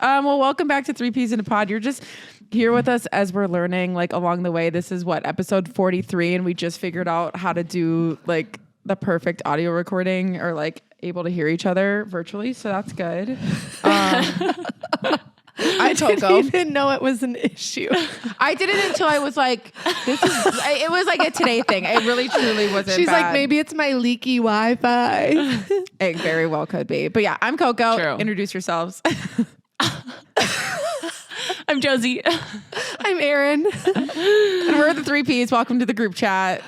Well, welcome back to Three Peas in a Pod. You're just here with us as we're learning, like, along the way. This is episode 43, and we just figured out how to do like the perfect audio recording or like able to hear each other virtually. So that's good. I didn't even know it was an issue. I did it until I was like, it was like a today thing. It really truly wasn't She's bad. like, maybe it's my leaky Wi-Fi. It very well could be. But yeah, I'm Coco. True. Introduce yourselves. I'm Josie. I'm Erin. And we're the Three Ps. Welcome to the group chat.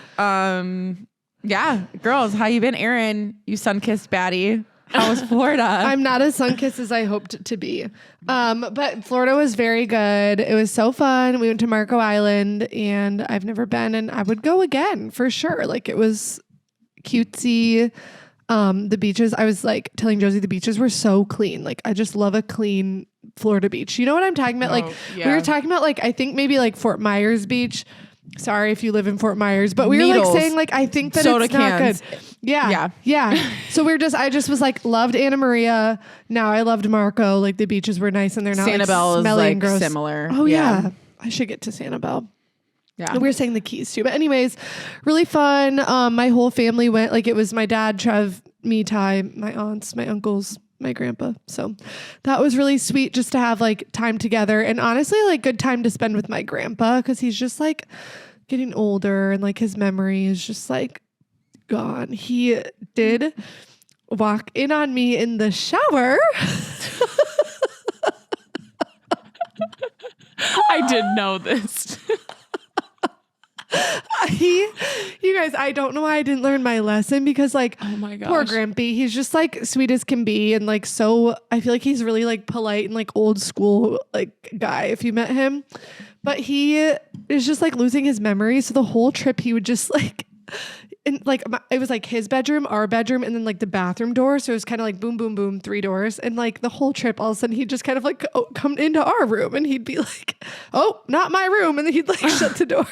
Yeah, girls, how you been? Erin, you sun-kissed baddie. How was Florida? I'm not as sun-kissed as I hoped to be. But Florida was very good. It was so fun. We went to Marco Island and I've never been and I would go again for sure. Like it was cutesy. The beaches, I was like telling Josie the beaches were so clean. Like I just love a clean Florida beach. You know what I'm talking about? We were talking about like, I think maybe like Fort Myers Beach. Sorry if you live in Fort Myers, but we were like saying like, I think that soda it's cans. not good. Yeah. So I just was like, loved Anna Maria. Now I loved Marco. Like the beaches were nice and they're not Sanibel like smelly is and gross. similar. Oh yeah. I should get to Sanibel. Yeah. And we were saying the keys too. But anyways, really fun. My whole family went, like it was my dad, Trev, me, Ty, my aunts, my uncles, my grandpa. So that was really sweet just to have like time together and honestly like good time to spend with my grandpa because he's just like getting older and like his memory is just like gone. He did walk in on me in the shower. I didn't know this. You guys, I don't know why I didn't learn my lesson because like, Oh my gosh. poor Grampy, he's just like sweet as can be. And like, so I feel like he's really like polite and like old school, like guy if you met him, but he is just like losing his memory. So the whole trip he would just like, and like it was like his bedroom, our bedroom, and then like the bathroom door. So it was kind of like boom, boom, boom, 3 doors. And like the whole trip, all of a sudden he'd just kind of like come into our room and he'd be like, oh, not my room. And then he'd like shut the door.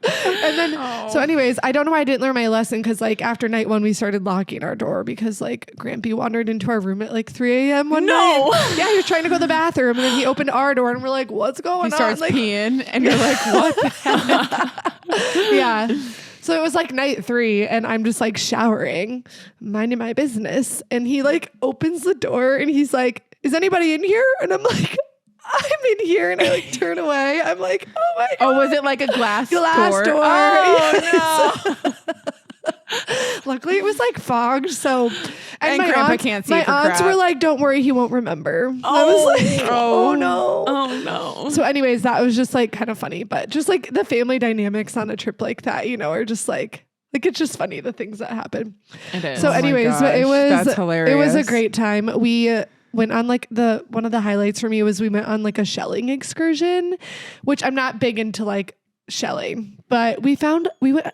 And then, so anyways, I don't know why I didn't learn my lesson because like after night 1, we started locking our door because like Grampy wandered into our room at like 3 a.m. one night. Yeah, he was trying to go to the bathroom and then he opened our door and we're like, what's going on? He starts like, peeing and you're like, what the hell? Yeah. So it was like night 3 and I'm just like showering, minding my business. And he like opens the door and he's like, is anybody in here? And I'm like, I'm in here. And I like turn away. I'm like, oh my God. Oh, was it like a glass door? Oh, no. Luckily it was like fogged. So, And my Grandpa aunts, can't see my for aunts crap. were like, don't worry, he won't remember. I was like, oh no. Oh no. So anyways, that was just like kind of funny, but just like the family dynamics on a trip like that, you know, are just like it's just funny the things that happen. It is. So Oh my anyways, but gosh, that's hilarious. It was a great time. We went on like one of the highlights for me was we went on like a shelling excursion, which I'm not big into like shelling, but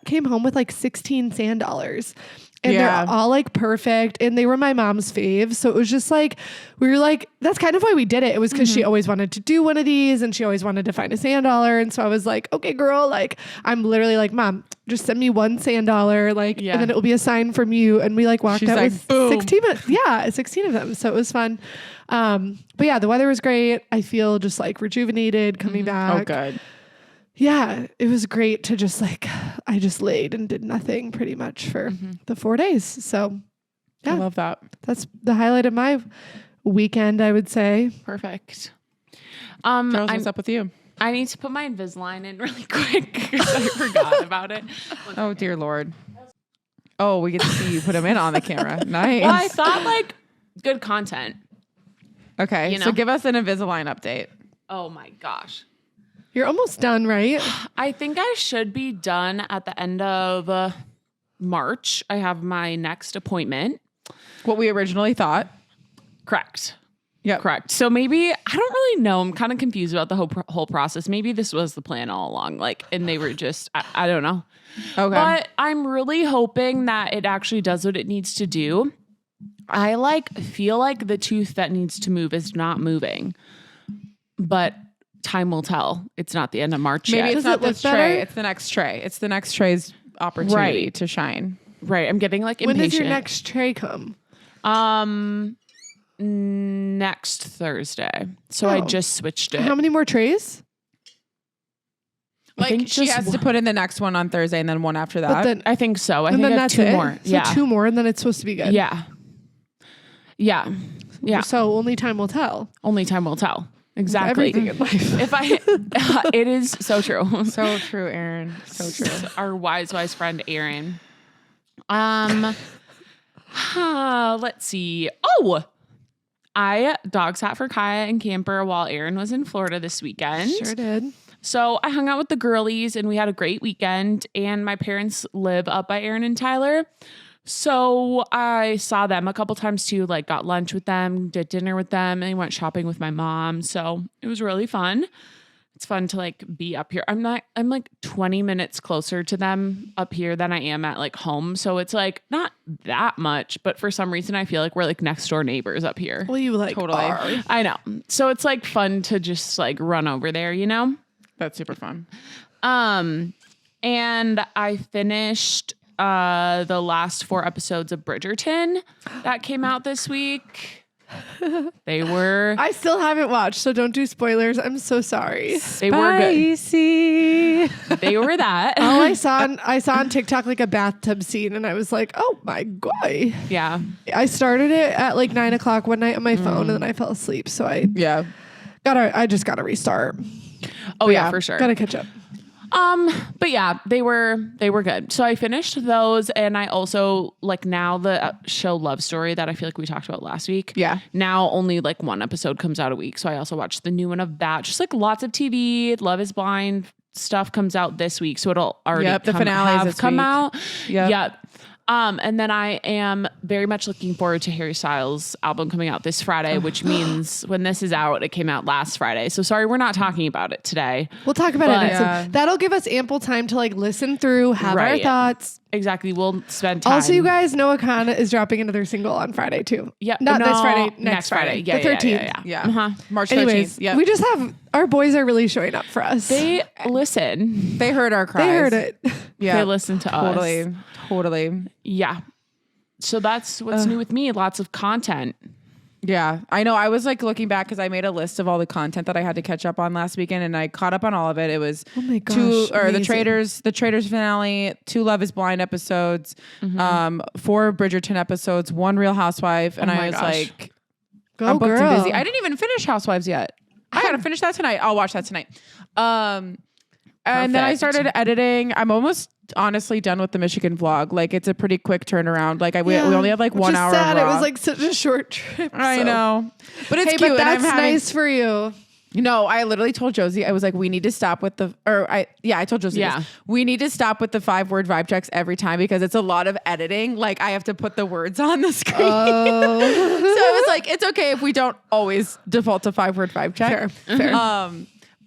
came home with like 16 sand dollars. And Yeah. they're all like perfect. And they were my mom's faves. So it was just like, we were like, that's kind of why we did it. It was because she always wanted to do one of these and she always wanted to find a sand dollar. And so I was like, okay, girl, like I'm literally like, Mom, just send me 1 sand dollar. Like, Yeah. and then it will be a sign from you. And we like walked She's out like, with boom. 16, 16 of them. So it was fun. But yeah, the weather was great. I feel just like rejuvenated coming back. Oh, good. Yeah, it was great to just like, I just laid and did nothing pretty much for the 4 days. So I yeah, love that. that's the highlight of my weekend, I would say. Perfect. Girls, what's up with you? I need to put my Invisalign in really quick because I forgot about it. Oh, dear Lord. Oh, we get to see you put them in on the camera. Nice. Well, I thought like good content. Okay, You so know? give us an Invisalign update. Oh my gosh. You're almost done, right? I think I should be done at the end of March. I have my next appointment. What we originally thought. Correct. Yeah, Correct. So maybe, I don't really know. I'm kind of confused about the whole process. Maybe this was the plan all along. Like, and they were just, I don't know. Okay. But I'm really hoping that it actually does what it needs to do. I like feel like the tooth that needs to move is not moving, but time will tell. It's not the end of March Maybe yet. it's Does not it look this better? tray. It's the next tray. It's the next tray's opportunity Right. to shine. Right. I'm getting like When impatient. does your next tray come? next Thursday. So I just switched it. How many more trays? Like she has to put in the next one on Thursday and then one after that. But then, I think so. I and think then I have that's 2 it? more. So Yeah. 2 more, and then it's supposed to be good. Yeah. Yeah. Yeah. So only time will tell. Only time will tell. Exactly. Everything in life. It is so true. So true, Aaron. So true. Our wise friend, Aaron. Let's see. Oh, I dog sat for Kaya and Camper while Aaron was in Florida this weekend. Sure did. So I hung out with the girlies and we had a great weekend, and my parents live up by Aaron and Tyler. So I saw them a couple times too, like got lunch with them, did dinner with them, and went shopping with my mom. So it was really fun. It's fun to like be up here. I'm like 20 minutes closer to them up here than I am at like home. So it's like not that much, but for some reason I feel like we're like next door neighbors up here. Well, you like Totally. are. I know. So it's like fun to just like run over there, you know? That's super fun. And I finished the last 4 episodes of Bridgerton that came out this week. They were I still haven't watched, so don't do spoilers. I'm so sorry. they were good. Spicy. They were that. All I saw on TikTok like a bathtub scene, and I was like, oh my god. Yeah. I started it at like 9:00 one night on my phone, and then I fell asleep. So I just gotta restart. Oh yeah, for sure. Gotta catch up. But yeah, they were good. So I finished those, and I also like now the show Love Story that I feel like we talked about last week. Yeah. Now only like 1 episode comes out a week. So I also watched the new one of that. Just like lots of TV. Love is Blind stuff comes out this week. So it'll already the finale is this come week. out. Yep. And then I am very much looking forward to Harry Styles' album coming out this Friday, which means when this is out, it came out last Friday. So sorry, we're not talking about it today. We'll talk about But- it next. That'll give us ample time to like listen through, have our Right. thoughts. Exactly. We'll spend time. Also, you guys, Noah Khan is dropping another single on Friday too. Yeah. Not this No, Friday, next Friday. Yeah, the 13th. Yeah. Yeah. Uh-huh. March 13th. Anyways, Yeah. we just have our boys are really showing up for us. They listen. They heard our cries. They heard it. Yeah. They listen to us. Totally. Yeah. So that's what's new with me. Lots of content. Yeah, I know. I was like looking back because I made a list of all the content that I had to catch up on last weekend, and I caught up on all of it. It was Oh my gosh, the amazing. Traders finale, 2 Love Is Blind episodes, 4 Bridgerton episodes, 1 Real Housewife, and Oh my I was gosh. like, Go I'm booked girl. and busy. I didn't even finish Housewives yet. I gotta finish that tonight. I'll watch that tonight. And then I Perfect. started editing. I'm almost honestly done with the Michigan vlog. Like it's a pretty quick turnaround. Like we only had like Which 1 is hour. Sad. It raw. was like such a short trip. I so. know, but it's Hey, cute. but that's and I'm having, nice for you. No, I literally told Josie, I was like, we need to stop with I told Josie, Yeah. this. We need to stop with the 5-word vibe checks every time because it's a lot of editing. Like I have to put the words on the screen. Oh. So I was like, it's okay if we don't always default to 5-word vibe check. Fair.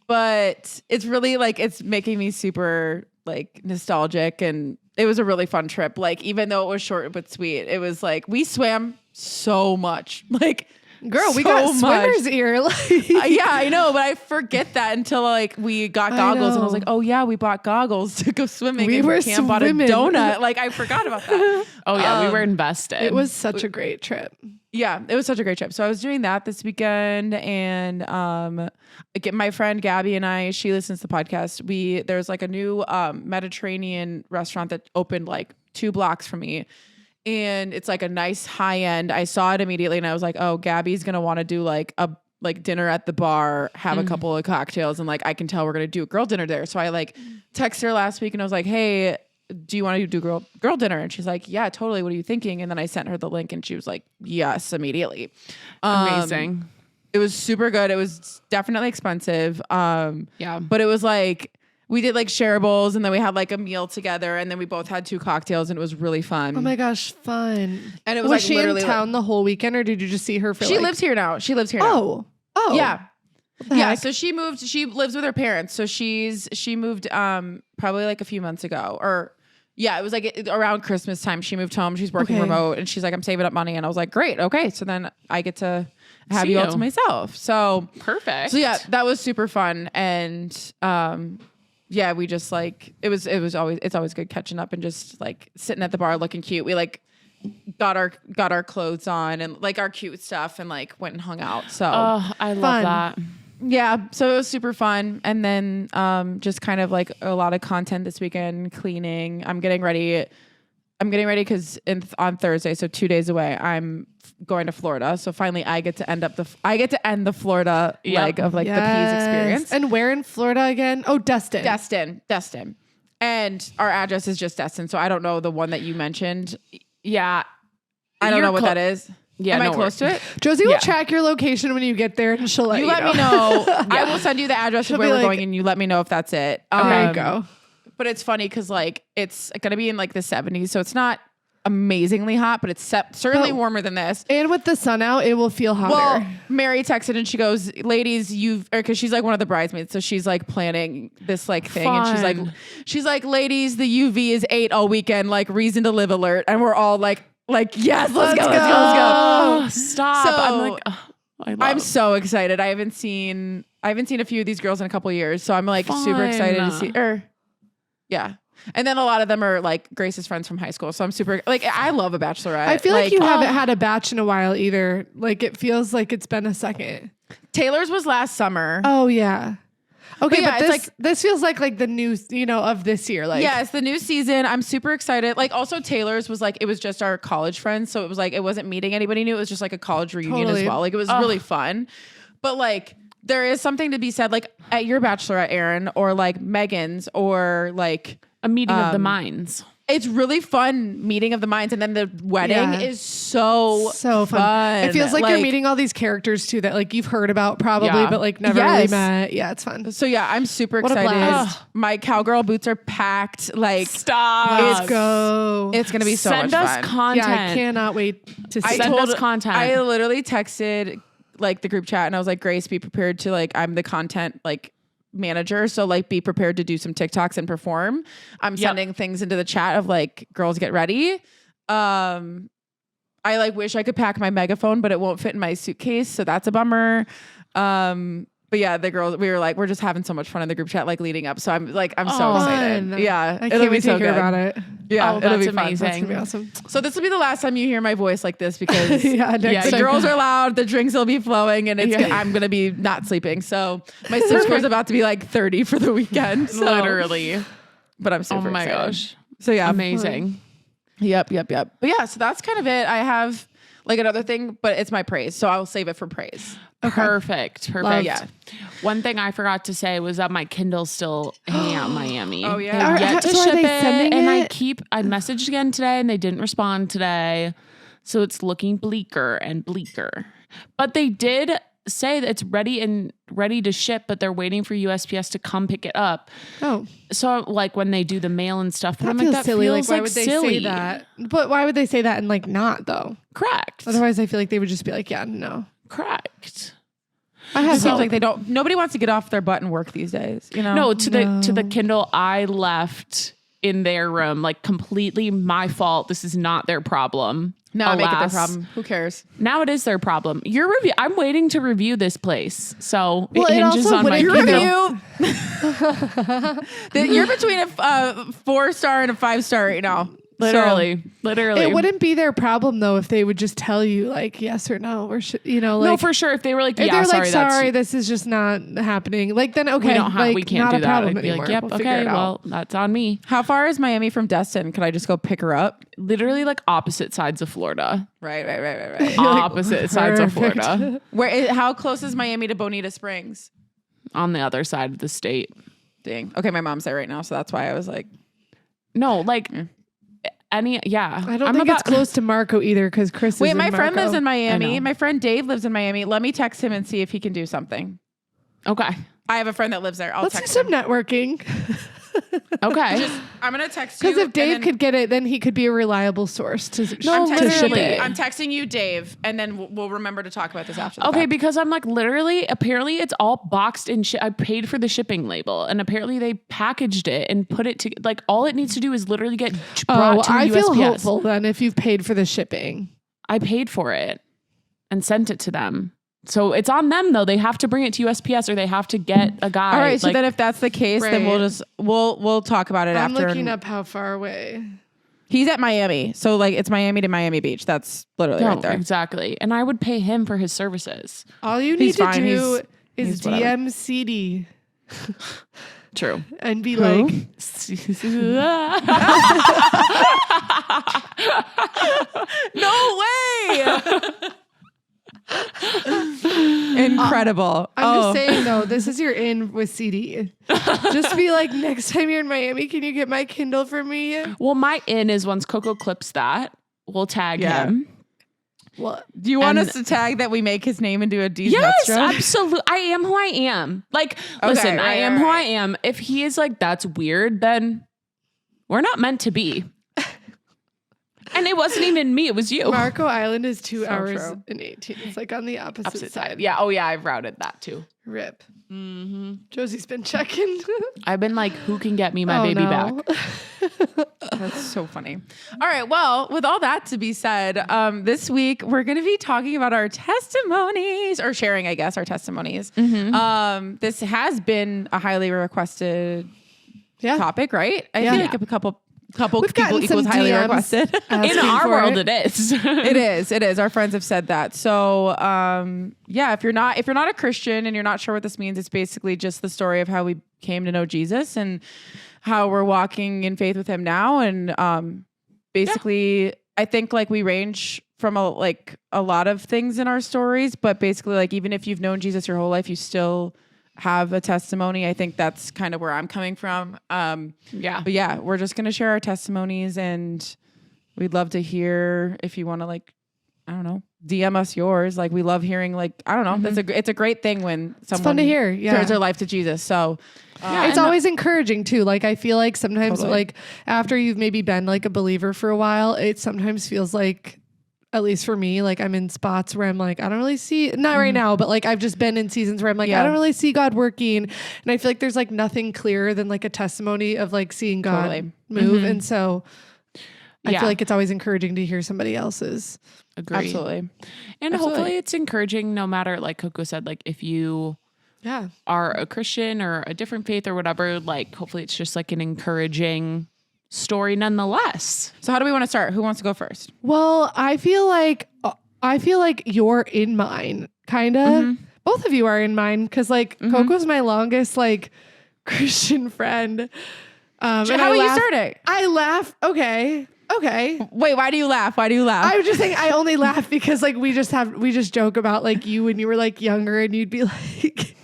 But it's really like, it's making me super like nostalgic, and it was a really fun trip. Like, even though it was short but sweet, it was like, we swam so much. Like, Girl, we so got much. swimmer's ear. Like, Yeah, I know, but I forget that until like we got goggles, and I was know. like, oh yeah, we bought goggles to go swimming. We and were Cam bought a swimming. donut. Like I forgot about that. Oh yeah, we were invested. it was such a great trip. Yeah, it was such a great trip. So I was doing that this weekend, and my friend Gabby and I, she listens to the podcast. There's like a new Mediterranean restaurant that opened like 2 blocks from me. And it's like a nice high end. I saw it immediately and I was like, oh, Gabby's going to want to do like a dinner at the bar, have a couple of cocktails. And like, I can tell we're going to do a girl dinner there. So I like texted her last week and I was like, hey, do you want to do girl dinner? And she's like, yeah, totally. What are you thinking? And then I sent her the link and she was like, yes, immediately. amazing. It was super good. It was definitely expensive. Yeah. But it was like, we did like shareables and then we had like a meal together and then we both had 2 cocktails and it was really fun. Oh my gosh, fun. And it was Was like she in literally town the whole weekend, or did you just see her for she like... lives here now. She lives here now. Oh. Yeah. the Yeah. heck? So she lives with her parents. So she moved probably like a few months ago, or yeah, it was like around Christmas time. She moved home. She's working Okay. remote and she's like, I'm saving up money. And I was like, great. Okay. So then I get to have See you all you. to myself. So Perfect. So yeah, that was super fun. And yeah, we just like it's always good catching up and just like sitting at the bar looking cute. We like got our clothes on and like our cute stuff and like went and hung out. So I love Fun. that. yeah, so it was super fun. And then just kind of like a lot of content this weekend, cleaning. I'm getting ready because on Thursday, so 2 days away, I'm going to Florida. So finally, I get to end the Florida leg of like the Peas experience. And where in Florida again? Oh, Destin. Destin. And our address is just Destin. So I don't know the one that you mentioned. Yeah. I don't know what that is. Yeah, Am I no close to it? Josie will track your location when you get there, and she'll let you let me know. I will send you the address of where be we're like, going, and you let me know if that's it. There you go. But it's funny because like it's gonna be in like the 70s, so it's not amazingly hot, but it's certainly warmer than this. And with the sun out, it will feel hotter. Well, Mary texted and she goes, "Ladies, because she's like one of the bridesmaids, so she's like planning this like thing, Fun. and she's like, ladies, the UV is 8 all weekend, like reason to live alert," and we're all like, yes, let's go. Oh, stop. So, I'm like, I'm so excited. I haven't seen a few of these girls in a couple of years, so I'm like super excited to see. Yeah. And then a lot of them are like Grace's friends from high school. So I'm super like, I love a bachelorette. I feel like you haven't had a batch in a while either. Like it feels like it's been a second. Taylor's was last summer. Oh yeah. Okay, yeah, but it's this feels like the news, of this year. Like yeah, it's the new season. I'm super excited. Like also Taylor's was like, it was just our college friends. So it was like, it wasn't meeting anybody new. It was just like a college reunion as well. Like it was really fun. But like, there is something to be said, like at your bachelorette, Erin, or like Megan's, or like a meeting of the minds. It's really fun meeting of the minds, and then the wedding is so fun. It feels like you're meeting all these characters too that like you've heard about probably, but like never really met. Yeah, it's fun. So yeah, I'm super What a excited. blast. My cowgirl boots are packed. Like stop. Let's go. It's gonna be so Send much us fun. content. Yeah, I cannot wait to see. Send us content. I literally texted like the group chat, and I was like, Grace, be prepared to like, I'm the content like manager, so like be prepared to do some TikToks and perform. I'm sending things into the chat of like, girls get ready. I like wish I could pack my megaphone, but it won't fit in my suitcase, so that's a bummer. But yeah, the girls, we were like, we're just having so much fun in the group chat, like leading up. So I'm so excited. Yeah, I can't wait to hear about it. Yeah, it'll be that's fun. amazing. That's gonna be awesome. So this will be the last time you hear my voice like this because next the time. girls are loud, the drinks will be flowing, and I'm gonna be not sleeping. So my sleep score is about to be like 30 for the weekend. So. Literally. But I'm super excited. Gosh. So yeah, Amazing. Yep. But yeah, so that's kind of it. I have like another thing, but it's my praise, so I'll save it for praise. Perfect. Yeah. One thing I forgot to say was that my Kindle's still hanging out in Miami. Oh, yeah. They've yet to So are ship they it, sending and it? I messaged again today, and they didn't respond today, so it's looking bleaker and bleaker. But they did say that it's ready to ship, but they're waiting for USPS to come pick it up. Oh, So like when they do the mail and stuff, but that I'm feels like, that silly. feels Like, why like would they silly. say that? But why would they say that and like not though? Correct. Otherwise, I feel like they would just be like, yeah, no. Correct. I have It seems like nobody wants to get off their butt and work these days, No, to the Kindle I left in their room, like completely my fault. This is not their problem. No, I make it their Alas. problem. Who cares? Now it is their problem. Your review. I'm waiting to review this place, so Well, it it hinges also on my wouldn't Kindle. You're between a 4-star and a 5-star right now. Literally. It wouldn't be their problem though if they would just tell you like yes or no or like No, for sure. If they were like, if yeah, they're sorry, like that's sorry, this is just not happening. Like then okay, we can't not do a that. problem I'd be anymore. like, yep, We'll figure okay, it out. well, that's on me. How far is Miami from Destin? Could I just go pick her up? Literally like opposite sides of Florida. Right. Opposite sides of Florida. How close is Miami to Bonita Springs? On the other side of the state. Dang. Okay, my mom's there right now, so that's why I was like, No, like I don't think it's close to Marco either because Chris. Wait, is in my friend Marco. lives in Miami. I know. My friend Dave lives in Miami. Let me text him and see if he can do something. Okay. I have a friend that lives there. I'll Let's do text some him. networking. Okay. I'm gonna text you Because if and Dave then- could get it, then he could be a reliable source to I'm ship texting, it. I'm texting you, Dave, and then we'll remember to talk about this after. The Okay, fact. because I'm like literally, apparently it's all boxed in I paid for the shipping label, and apparently they packaged it and put it to like all it needs to do is literally get brought to I USPS. feel hopeful then if you've paid for the shipping. I paid for it and sent it to them. So it's on them though. They have to bring it to USPS or they have to get a guy. All right, so like, then if that's the case, then Right. we'll talk about it I'm after. looking up how far away. He's at Miami. So like it's Miami to Miami Beach. That's literally right there. Exactly. And I would pay him for his services. All you need He's to fine. do is he's whatever. DM CD True. and be Who? like, No way. Incredible. I'm just saying though, this is your in with CD. Just be like, next time you're in Miami, can you get my Kindle for me? Well, my in is once Coco clips that, we'll tag Yeah. him. What? Do you want And- us to tag that we make his name into a D's Yes, Nuts absolutely. I am who I am. Like, listen, I right, am right, who right. I am. If he is like, that's weird, then we're not meant to be. And it wasn't even me, it was you. Marco Island is 2 So hours true. and 18. It's like on the opposite side. Yeah. Oh, yeah. I've routed that too. Rip. Mm-hmm. Josie's been checking. I've been like, who can get me my Oh, baby no. back? That's so funny. All right. Well, with all that to be said, this week we're going to be talking about our testimonies or sharing, I guess, our testimonies. This has been a highly requested Yeah. topic, right? I Yeah. feel like a couple We've people gotten some equals highly DMs requested. In our world, it is. It is. Our friends have said that. So, yeah, if you're not a Christian and you're not sure what this means, it's basically just the story of how we came to know Jesus and how we're walking in faith with him now. And basically, I think like we range from a lot of things in our stories, but basically like even if you've known Jesus your whole life, you still have a testimony. I think that's kind of where I'm coming from. Yeah. But yeah, we're just going to share our testimonies and we'd love to hear if you want to like, I don't know, DM us yours. Like we love hearing like, I don't know. It's a great thing when someone fun to hear. Yeah. turns their life to Jesus. So It's always encouraging too. Like I feel like sometimes Totally. like after you've maybe been like a believer for a while, it sometimes feels like, at least for me, like I'm in spots where I'm like, I don't really see, not right now, but like I've just been in seasons where I'm like, I don't really see God working. And I feel like there's like nothing clearer than like a testimony of like seeing God Totally. move. And so I Yeah. feel like it's always encouraging to hear somebody else's. Agree. absolutely. And Absolutely. hopefully it's encouraging no matter, like Coco said, like if you Yeah. are a Christian or a different faith or whatever, like hopefully it's just like an encouraging story nonetheless. So how do we want to start? Who wants to go first? Well, I feel like you're in mine, kind of. Both of you are in mine because like Coco's my longest like Christian friend. How about you start it? I laugh. Okay. Wait, why do you laugh? I was just saying I only laugh because like we just joke about like you when you were like younger and you'd be like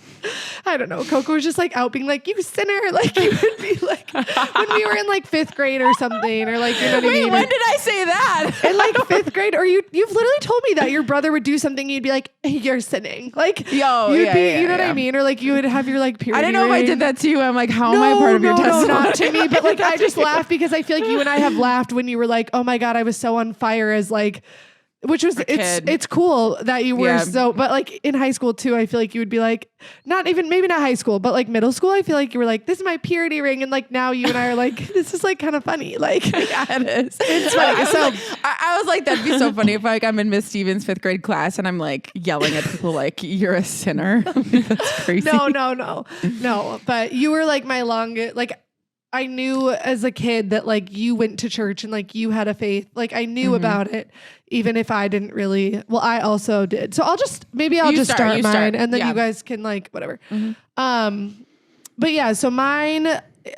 I don't know. Coco was just like out being like, you sinner. Like you would be like when we were in like 5th grade or something or like, you know what I Wait, mean? when did I say that? In like 5th grade, or you've literally told me that your brother would do something, you'd be like, hey, you're sinning. Like, you know what I mean? Or like you would have your like period. I didn't know if I did that to you. I'm like, how am I No, part of your no, testimony? not to me. But like, I just laugh because I feel like you and I have laughed when you were like, oh my God, I was so on fire as like, which was kid. it's cool that you were Yeah. so, but like in high school too, I feel like you would be like, maybe not high school, but like middle school, I feel like you were like, this is my purity ring, and like now you and I are like, this is like kind of funny, like Yeah, it is. it's funny. So I was like, that'd be so funny if like I'm in Miss Stevens' 5th grade class and I'm like yelling at people like, you're a sinner. That's crazy. no, but you were like my longest, like I knew as a kid that like you went to church and like you had a faith. Like I knew about it, even if I didn't really. Well, I also did. So I'll just start mine, and then you guys can like whatever. But yeah, so mine,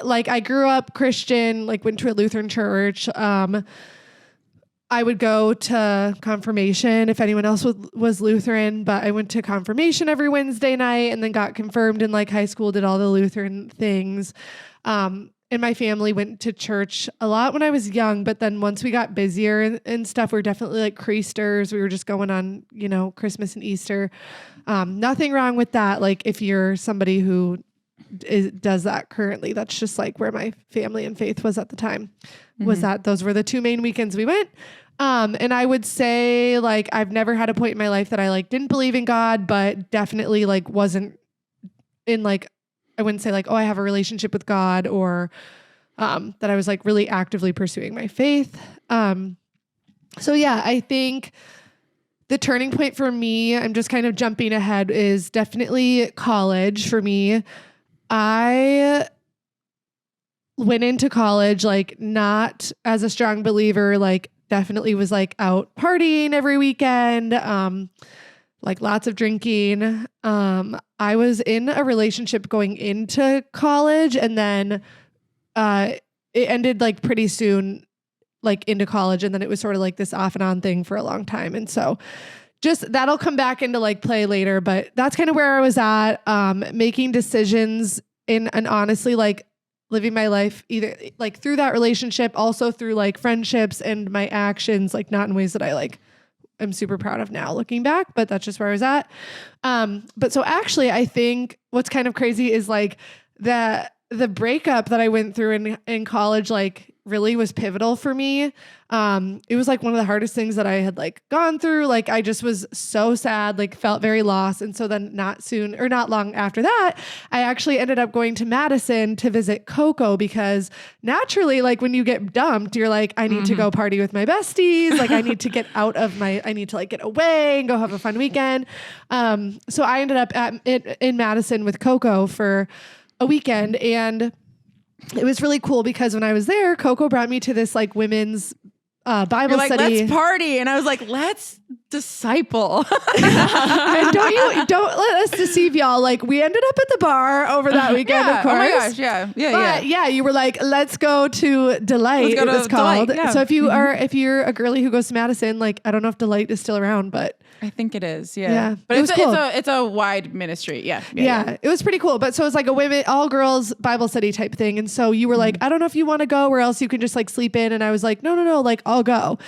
like I grew up Christian, like went to a Lutheran church. I would go to confirmation if anyone else was Lutheran, but I went to confirmation every Wednesday night and then got confirmed in like high school, did all the Lutheran things. And my family went to church a lot when I was young, but then once we got busier and stuff, we were definitely like Creasters. We were just going on, Christmas and Easter. Nothing wrong with that. Like if you're somebody who does that currently, that's just like where my family and faith was at the time, was that those were the 2 main weekends we went. And I would say like, I've never had a point in my life that I like didn't believe in God, but definitely like wasn't in like, I wouldn't say like, oh, I have a relationship with God, or that I was like really actively pursuing my faith. So yeah, I think the turning point for me, I'm just kind of jumping ahead, is definitely college for me. I went into college, like not as a strong believer, like definitely was like out partying every weekend. Like lots of drinking. I was in a relationship going into college, and then it ended like pretty soon, like into college. And then it was sort of like this off and on thing for a long time. And so just that'll come back into like play later, but that's kind of where I was at, making decisions and honestly, like living my life either like through that relationship, also through like friendships and my actions, like not in ways that I like I'm super proud of now looking back, but that's just where I was at. But so actually I think what's kind of crazy is like the breakup that I went through in college, like really was pivotal for me. It was like one of the hardest things that I had like gone through. Like I just was so sad, like felt very lost. And so then not long after that, I actually ended up going to Madison to visit Coco because naturally, like when you get dumped, you're like, I need to go party with my besties. Like I need to get I need to like get away and go have a fun weekend. So I ended up in Madison with Coco for a weekend, and it was really cool because when I was there, Coco brought me to this like women's Bible study. Let's party, and I was like, let's disciple. And don't let us deceive y'all. Like we ended up at the bar over that weekend, of course. Oh my gosh, yeah. You were like, let's go to Delight. It was called. Delight, yeah. So if you're a girly who goes to Madison, like I don't know if Delight is still around, but I think it is. Yeah. Yeah. But It was cool. it's a wide ministry. Yeah. It was pretty cool. But so it's like a all girls Bible study type thing. And so you were like, I don't know if you want to go or else you can just like sleep in. And I was like, no, like I'll go.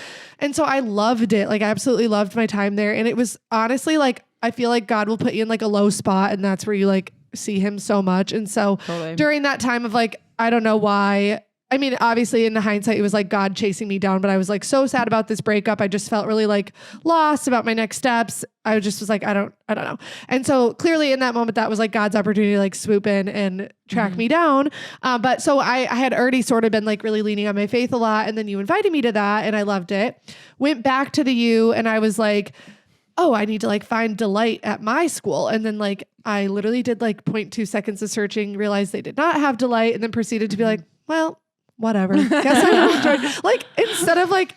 And so I loved it. Like I absolutely loved my time there. And it was honestly like, I feel like God will put you in like a low spot, and that's where you like see him so much. And so during that time of like, I don't know why, I mean, obviously in the hindsight, it was like God chasing me down, but I was like so sad about this breakup. I just felt really like lost about my next steps. I just was like, I don't know. And so clearly in that moment, that was like God's opportunity to like swoop in and track me down. But so I had already sort of been like really leaning on my faith a lot. And then you invited me to that and I loved it. Went back to the U and I was like, oh, I need to like find Delight at my school. And then like, I literally did like 0.2 seconds of searching, realized they did not have Delight, and then proceeded to be like, well, whatever. Guess I don't enjoy. Like instead of like,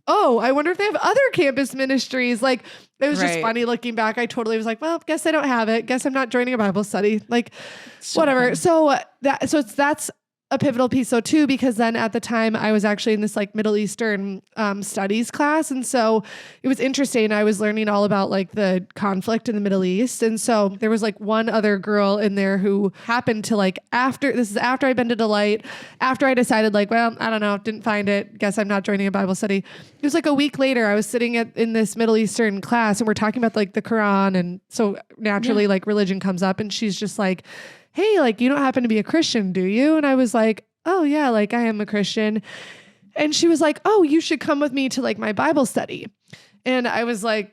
oh, I wonder if they have other campus ministries. Like it was just funny looking back. I totally was like, well, guess I don't have it. Guess I'm not joining a Bible study. Like whatever. Funny. So that's a pivotal piece though too, because then at the time I was actually in this like Middle Eastern studies class. And so it was interesting. I was learning all about like the conflict in the Middle East. And so there was like one other girl in there who happened to like after I'd been to Delight, after I decided like, well, I don't know, didn't find it. Guess I'm not joining a Bible study. It was like a week later, I was sitting in this Middle Eastern class and we're talking about like the Quran. And so naturally like religion comes up and she's just like, hey, like, you don't happen to be a Christian, do you? And I was like, oh yeah, like I am a Christian. And she was like, oh, you should come with me to like my Bible study. And I was like,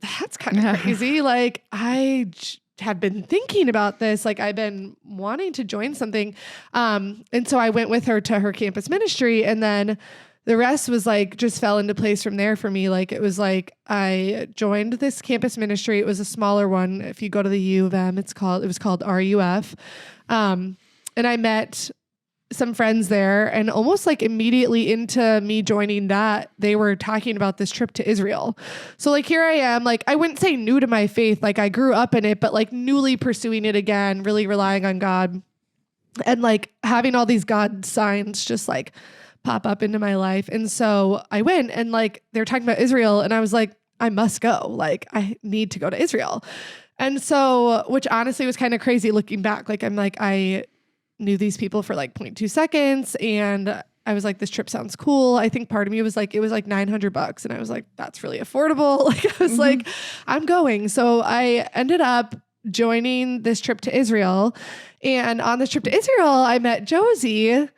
that's kind of crazy. Like have been thinking about this. Like I've been wanting to join something. And so I went with her to her campus ministry, and then the rest was like, just fell into place from there for me. Like it was like, I joined this campus ministry. It was a smaller one. If you go to the U of M, it was called RUF. And I met some friends there, and almost like immediately into me joining that, they were talking about this trip to Israel. So like, here I am, like, I wouldn't say new to my faith. Like I grew up in it, but like newly pursuing it again, really relying on God, and like having all these God signs just like pop up into my life. And so I went, and like they're talking about Israel, and I was like, I must go. Like I need to go to Israel. And so, which honestly was kind of crazy looking back. Like I'm like, I knew these people for like 0.2 seconds, and I was like, this trip sounds cool. I think part of me was like, it was like $900, and I was like, that's really affordable. Like I was like, I'm going. So I ended up joining this trip to Israel. And on this trip to Israel, I met Josie,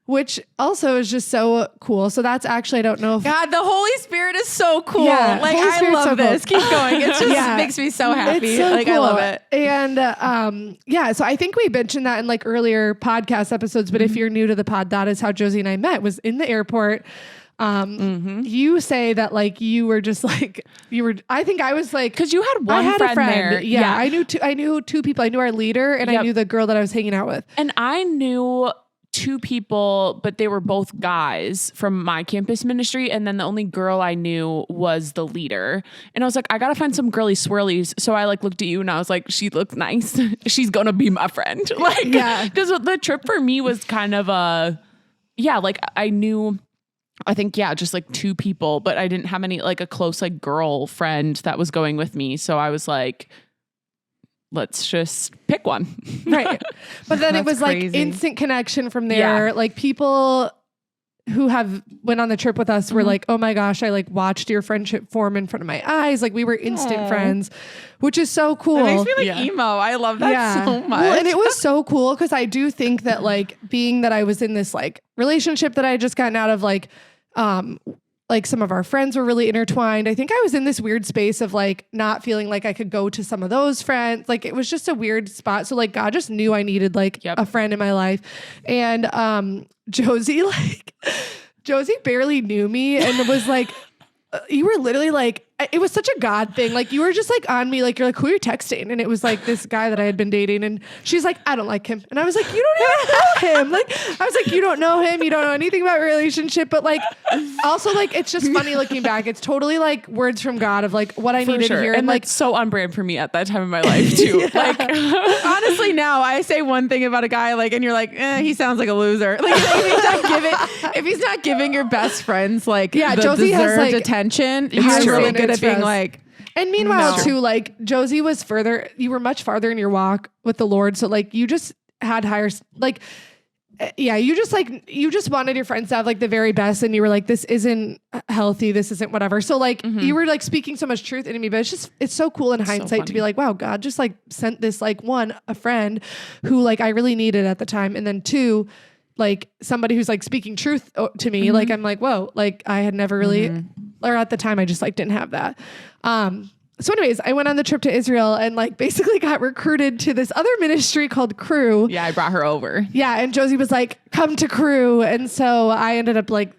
which also is just so cool. So that's actually, I don't know if God, the Holy Spirit is so cool. Yeah, like Holy I Spirit's love so this. cool. Keep going. It just makes me so happy. It's so like cool. I love it. And so I think we mentioned that in like earlier podcast episodes, but if you're new to the pod, that is how Josie and I met, was in the airport. You say that like you were just like, I think I was like, because you had one friend there. Yeah. I knew two people. I knew our leader, and I knew the girl that I was hanging out with. And I knew 2 people, but they were both guys from my campus ministry. And then the only girl I knew was the leader. And I was like, I gotta find some girly swirlies. So I like looked at you and I was like, she looks nice. She's gonna be my friend. Like, because the trip for me was kind of like I knew, I think, just like 2 people, but I didn't have any, like a close like girlfriend that was going with me. So I was like, let's just pick one. Right. But then it was crazy. like instant connection from there. Like people who have went on the trip with us were like, oh my gosh, I like watched your friendship form in front of my eyes. Like we were instant friends, which is so cool. It makes me like emo. I love that so much. Well, and it was so cool because I do think that like being that I was in this like relationship that I had just gotten out of, like some of our friends were really intertwined. I think I was in this weird space of like not feeling like I could go to some of those friends. Like it was just a weird spot. So like God just knew I needed like a friend in my life. And Josie barely knew me and was like, you were literally like, it was such a God thing. Like you were just like on me, like you're like, who are you texting? And it was like this guy that I had been dating. And she's like, I don't like him. And I was like, you don't even know him. Like I was like, you don't know him. You don't know anything about relationship. But like also like it's just funny looking back. It's totally like words from God of like what I needed to hear. And like so on brand for me at that time in my life too. Like honestly, now I say one thing about a guy, like, and you're like, he sounds like a loser. Like if he's not giving your best friends like the Josie deserved has like attention, he's really good at being like. And meanwhile too, like Josie was you were much farther in your walk with the Lord. So like you just had higher, like, you just wanted your friends to have like the very best. And you were like, this isn't healthy. This isn't whatever. So like you were like speaking so much truth into me, but it's so cool in hindsight to be like, wow, God just like sent this, like a friend who like I really needed at the time. And then 2, like somebody who's like speaking truth to me. Like, I'm like, whoa, like I had never really, or at the time I just like didn't have that. So anyways, I went on the trip to Israel and like basically got recruited to this other ministry called Crew. Yeah, I brought her over. Yeah. And Josie was like, come to Crew. And so I ended up like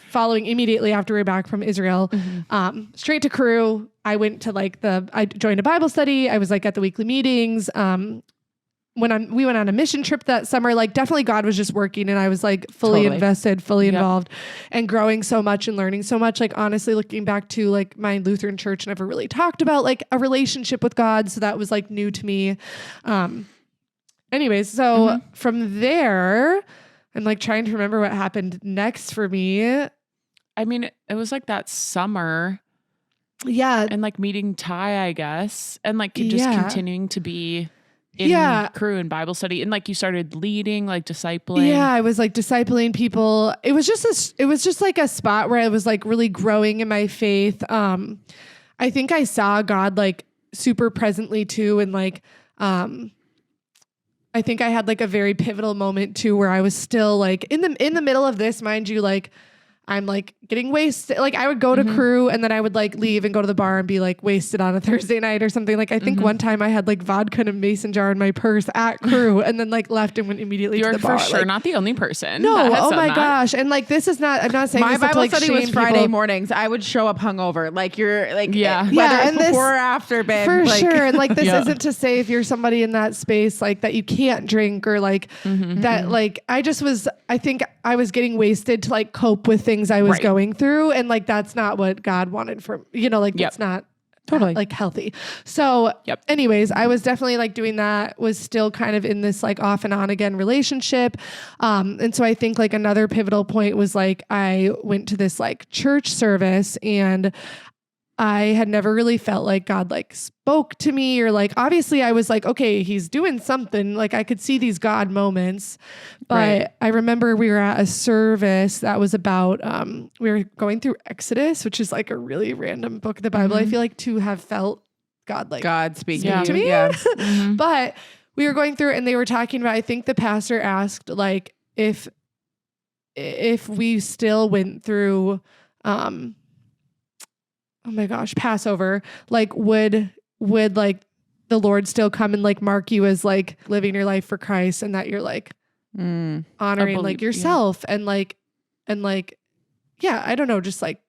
following immediately after we were back from Israel, straight to Crew. I went to I joined a Bible study. I was like at the weekly meetings. We went on a mission trip that summer, like definitely God was just working and I was like fully invested, fully involved and growing so much and learning so much. Like honestly, looking back to like my Lutheran church never really talked about like a relationship with God. So that was like new to me. Anyways, so from there, I'm like trying to remember what happened next for me. I mean, it was like that summer. Yeah. And like meeting Ty, I guess. And like just continuing to be in Crew and Bible study. And like you started leading, like discipling. Yeah, I was like discipling people. It was just like a spot where I was like really growing in my faith. I think I saw God like super presently too. And like, I think I had like a very pivotal moment too, where I was still like in the middle of this, mind you, like I'm like getting wasted. Like I would go to Crew and then I would like leave and go to the bar and be like wasted on a Thursday night or something. Like I think one time I had like vodka in a mason jar in my purse at Crew and then like left and went immediately to the bar. You're for sure like, not the only person. No, oh my gosh. And like this is not, I'm not saying my this Bible to, like, study was shame Friday people. mornings. I would show up hungover. Like you're like, yeah, whether and it's before this, or after bed. For like, sure. And like, this isn't to say if you're somebody in that space, like that you can't drink or like that, like I think I was getting wasted to like cope with things I was going through. And like, that's not what God wanted from, like that's not totally like healthy. So anyways, I was definitely like doing that, was still kind of in this like off and on again relationship. And so I think like another pivotal point was like, I went to this like church service and I had never really felt like God like spoke to me or like, obviously I was like, okay, he's doing something. Like I could see these God moments, but I remember we were at a service that was about, we were going through Exodus, which is like a really random book of the Bible. I feel like to have felt God speaking to me. Yeah. But we were going through it and they were talking about, I think the pastor asked like, if we still went through, oh my gosh, Passover, like would like the Lord still come and like mark you as like living your life for Christ and that you're like honoring like yourself and like, yeah, I don't know, just like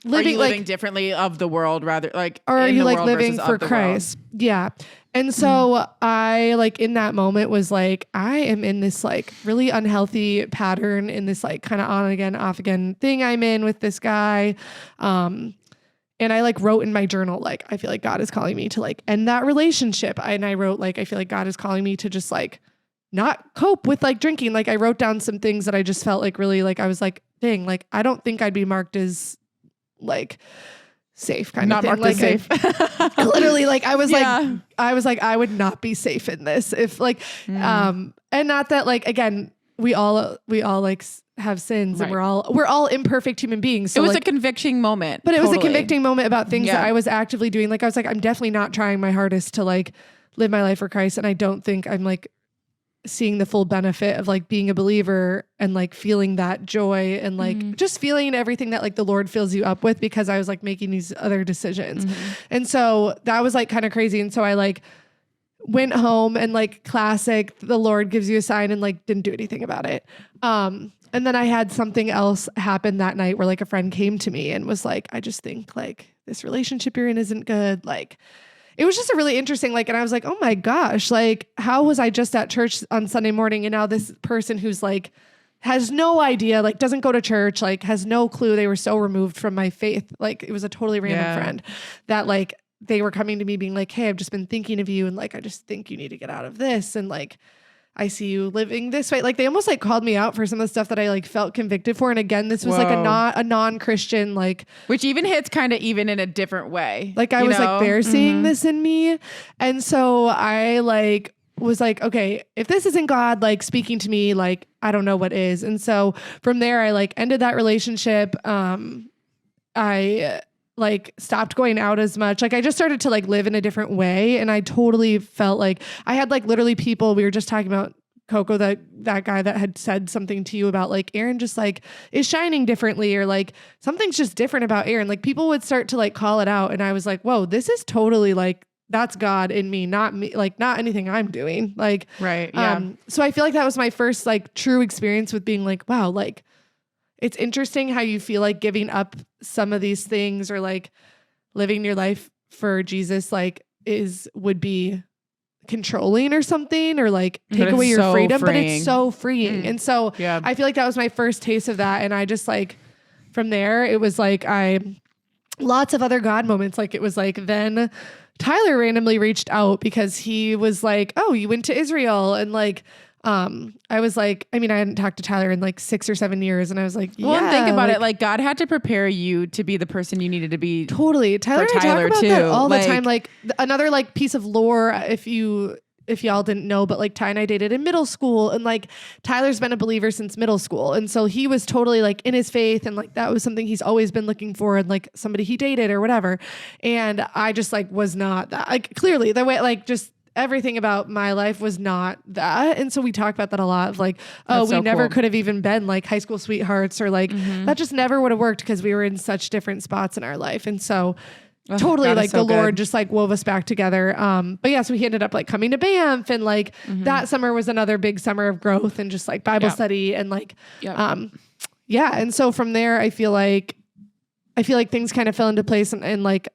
living, living differently of the world rather like, or are you like living for Christ? Yeah. And so I like in that moment was like, I am in this like really unhealthy pattern in this like kind of on again, off again thing I'm in with this guy. And I like wrote in my journal, like, I feel like God is calling me to like end that relationship. And I wrote like, I feel like God is calling me to just like not cope with like drinking. Like I wrote down some things that I just felt like really like, I was like, dang, like, I don't think I'd be marked as like safe kind Not of thing. marked as Like safe. literally like, I was Yeah. like, I would not be safe in this if like, and not that like, again, we all like have sins and Right. we're all imperfect human beings. So It was like, a conviction moment. but it was a Totally. convicting moment about things Yeah. that I was actively doing. Like I was like, I'm definitely not trying my hardest to like live my life for Christ. And I don't think I'm like seeing the full benefit of like being a believer and like feeling that joy and like just feeling everything that like the Lord fills you up with, because I was like making these other decisions. And so that was like kind of crazy. And so I like went home and like classic, the Lord gives you a sign and like didn't do anything about it. And then I had something else happen that night where like a friend came to me and was like, I just think like this relationship you're in isn't good. Like it was just a really interesting, like, and I was like, oh my gosh, like how was I just at church on Sunday morning? And now this person who's like, has no idea, like doesn't go to church, like has no clue. They were so removed from my faith. Like it was a totally random friend that like, they were coming to me being like, hey, I've just been thinking of you. And like, I just think you need to get out of this. And like, I see you living this way. Like they almost like called me out for some of the stuff that I like felt convicted for. And again, this was like a non-Christian, like, which even hits kind of even in a different way. like I was like, they're seeing this in me. And so I like was like, okay, if this isn't God, like speaking to me, like, I don't know what is. And so from there, I like ended that relationship. I like stopped going out as much. Like I just started to like live in a different way. And I totally felt like I had like literally people, we were just talking about Coco, that guy that had said something to you about like Aaron just like is shining differently, or like something's just different about Aaron. Like people would start to like call it out. And I was like, whoa, this is totally like, that's God in me, not me, like not anything I'm doing. Like, Right. Yeah. So I feel like that was my first like true experience with being like, wow, like it's interesting how you feel like giving up some of these things or like living your life for Jesus, like would be controlling or something, or like take away your freedom, but it's so freeing. And so I feel like that was my first taste of that. And I just like, from there, it was like, lots of other God moments. Like it was like, then Tyler randomly reached out because he was like, oh, you went to Israel. And like, I was like, I mean, I hadn't talked to Tyler in like 6 or 7 years. And I was like, well, and think about it. Like God had to prepare you to be the person you needed to be. Totally. Tyler and I talk about that all the time. Like another like piece of lore, if y'all didn't know, but like Ty and I dated in middle school, and like Tyler's been a believer since middle school. And so he was totally like in his faith, and like that was something he's always been looking for, and like somebody he dated or whatever. And I just like was not that, like clearly the way, like just everything about my life was not that. And so we talk about that a lot of like, oh, we never could have even been like high school sweethearts, or like that just never would have worked because we were in such different spots in our life. And so totally like the Lord just like wove us back together. But yeah, so he ended up like coming to Banff, and like that summer was another big summer of growth and just like Bible study and like, yeah. And so from there, I feel like things kind of fell into place, and like,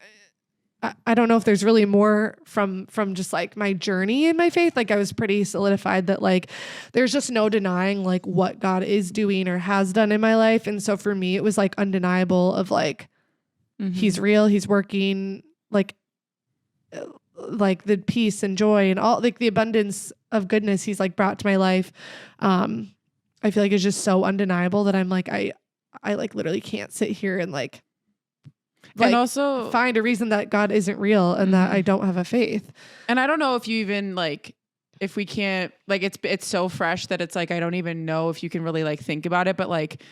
I don't know if there's really more from just like my journey in my faith. Like I was pretty solidified that like, there's just no denying like what God is doing or has done in my life. And so for me, it was like undeniable of like, he's real, he's working, like the peace and joy and all like the abundance of goodness he's like brought to my life. I feel like it's just so undeniable that I'm like, I like literally can't sit here and like and also find a reason that God isn't real and that I don't have a faith. And I don't know if you even like, if we can't, like, it's so fresh that it's like, I don't even know if you can really like think about it, but like,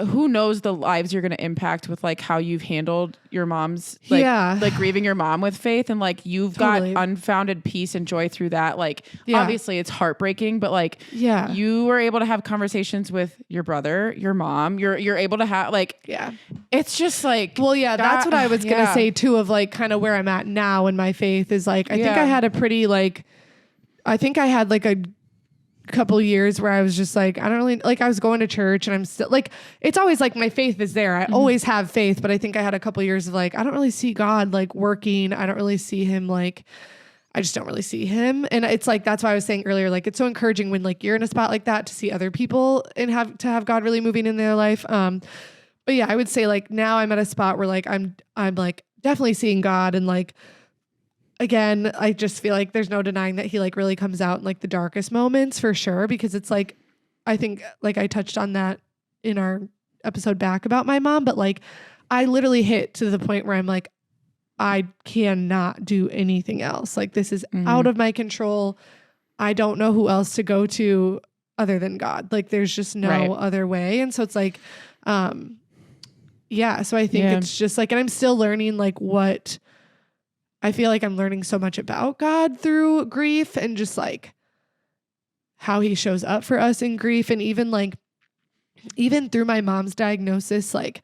who knows the lives you're going to impact with like how you've handled your mom's like, like grieving your mom with faith, and like you've got unfounded peace and joy through that. Like obviously it's heartbreaking, but like you were able to have conversations with your brother, your mom, you're able to have like, it's just like, well, that's what I was going to say too, of like kind of where I'm at now in my faith is like, I think I had a pretty like, I think I had like a couple years where I was just like, I don't really like, I was going to church and I'm still like, it's always like my faith is there. I always have faith, but I think I had a couple years of like, I don't really see God like working. I don't really see him like I just don't really see him. And it's like, that's why I was saying earlier, like, it's so encouraging when like you're in a spot like that to see other people and have God really moving in their life. But yeah, I would say like now I'm at a spot where like, I'm like definitely seeing God. And like, again, I just feel like there's no denying that he like really comes out in like the darkest moments for sure. Because it's like, I think like I touched on that in our episode back about my mom, but like I literally hit to the point where I'm like, I cannot do anything else. Like this is out of my control. I don't know who else to go to other than God. Like there's just no other way. And so it's like, yeah. So I think it's just like, and I'm still learning like what I feel like I'm learning so much about God through grief and just like how he shows up for us in grief. And even through my mom's diagnosis, like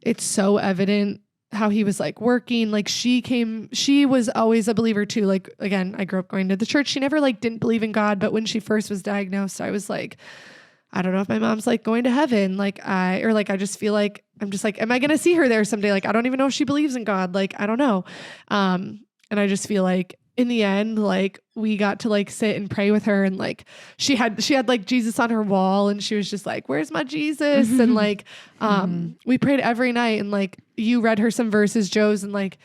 it's so evident how he was like working, like she was always a believer too. Like, again, I grew up going to the church. She never like didn't believe in God. But when she first was diagnosed, I was like, I don't know if my mom's like going to heaven. Like I just feel like, I'm just like, am I going to see her there someday? Like, I don't even know if she believes in God. Like, I don't know. And I just feel like in the end, like we got to like sit and pray with her. And like, she had like Jesus on her wall and she was just like, where's my Jesus? And like, we prayed every night and like you read her some verses, Joe's, and like,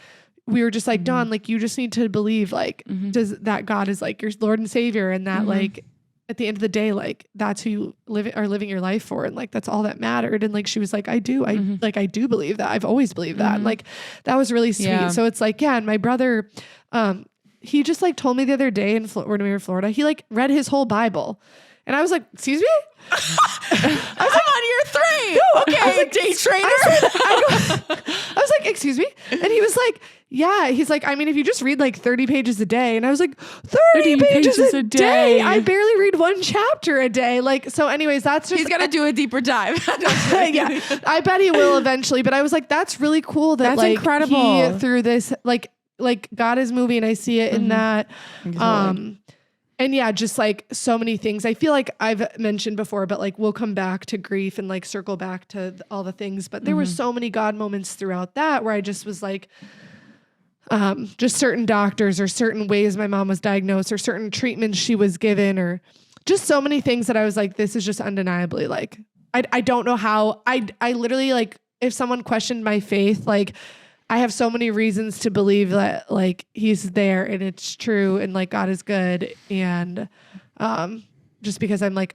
we were just like, Dawn, like you just need to believe like, does that God is like your Lord and Savior. And that like, at the end of the day, like that's who you are living your life for. And like, that's all that mattered. And like, she was like, I do believe that. I've always believed that. And like, that was really sweet. Yeah. So it's like, yeah. And my brother, he just like told me the other day when we were in Florida, he like read his whole Bible. And I was like, excuse me? I'm on year 3. No, okay, I was like, day trainer. I was like, excuse me? And he was like, yeah. He's like, I mean, if you just read like 30 pages a day. And I was like, 30 pages a day? I barely read 1 chapter a day. Like, so anyways, that's just... He's going to do a deeper dive. Yeah, I bet he will eventually. But I was like, that's really cool that that's like incredible. He, through this, like God is moving. I see it in that. Exactly. And yeah, just like so many things I feel like I've mentioned before, but like we'll come back to grief and like circle back to all the things. But there were so many God moments throughout that where I just was like, just certain doctors or certain ways my mom was diagnosed or certain treatments she was given or just so many things that I was like, this is just undeniably like, I don't know how I literally like, if someone questioned my faith, like I have so many reasons to believe that like he's there and it's true and like God is good. And, just because I'm like,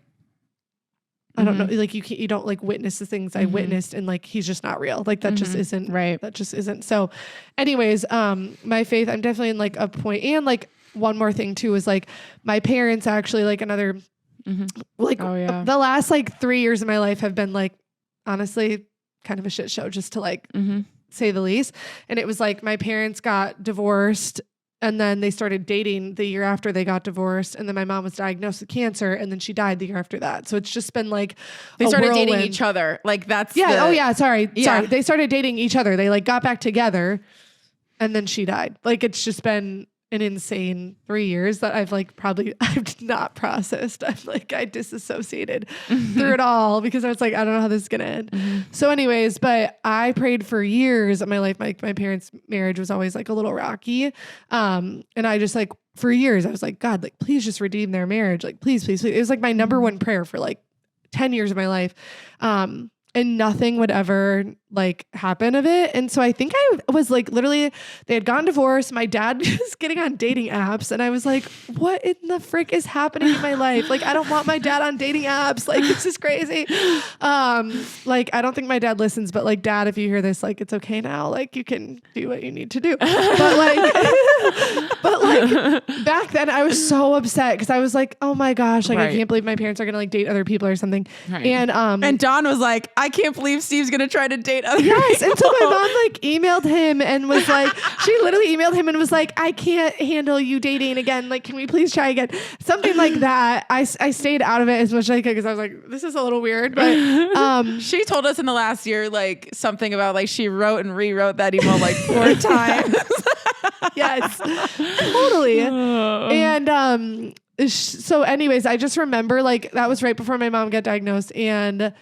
I don't know, like you don't like witness the things I witnessed and like, he's just not real. Like that just isn't right. That just isn't. So anyways, my faith, I'm definitely in like a point. And like one more thing too, is like my parents actually like another, like the last like 3 years of my life have been like, honestly, kind of a shit show just to like, say the least. And it was like my parents got divorced and then they started dating the year after they got divorced. And then my mom was diagnosed with cancer and then she died the year after that. So it's just been like they started dating each other. Like that's sorry. They started dating each other. They like got back together and then she died. Like it's just been an insane 3 years that I've not processed. I disassociated through it all because I was like, I don't know how this is going to end. So anyways, but I prayed for years of my life. My parents' marriage was always like a little rocky. And I just like, for years, I was like, God, like, please just redeem their marriage. Like, please, please, please. It was like my number one prayer for like 10 years of my life. And nothing would ever like happen of it. And so I think I was like, literally they had gotten divorced. My dad was getting on dating apps. And I was like, what in the frick is happening in my life? Like, I don't want my dad on dating apps. Like, this is crazy. Like, I don't think my dad listens, but like, Dad, if you hear this, like, it's okay now. Like, you can do what you need to do. But like, back then I was so upset because I was like, oh my gosh, like, I can't believe my parents are going to like date other people or something. Right. And Dawn was like, I can't believe Steve's going to try to date other people. And so my mom like emailed him and was like, she literally emailed him and was like, I can't handle you dating again. Like, can we please try again? Something like that. I stayed out of it as much as I could because I was like, this is a little weird. But she told us in the last year, like something about like she wrote and rewrote that email like 4 times. Yes, totally. And so anyways, I just remember like that was right before my mom got diagnosed and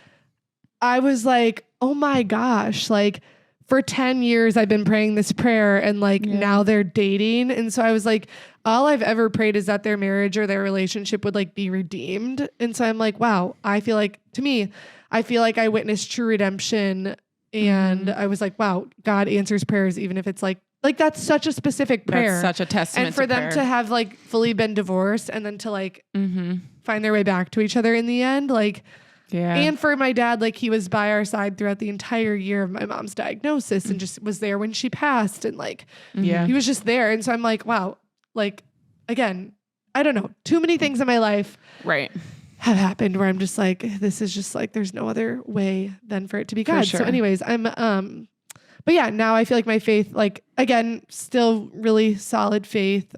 I was like, oh my gosh, like for 10 years I've been praying this prayer and like now they're dating. And so I was like, all I've ever prayed is that their marriage or their relationship would like be redeemed. And so I'm like, wow, I feel like I witnessed true redemption. And I was like, wow, God answers prayers, even if it's like that's such a specific prayer. That's such a testament. And for them to have like fully been divorced and then to like find their way back to each other in the end, like, and for my dad, like he was by our side throughout the entire year of my mom's diagnosis and just was there when she passed. And like, he was just there. And so I'm like, wow, like, again, I don't know, too many things in my life have happened where I'm just like, this is just like, there's no other way than for it to be God. So anyways, but yeah, now I feel like my faith, like, again, still really solid faith.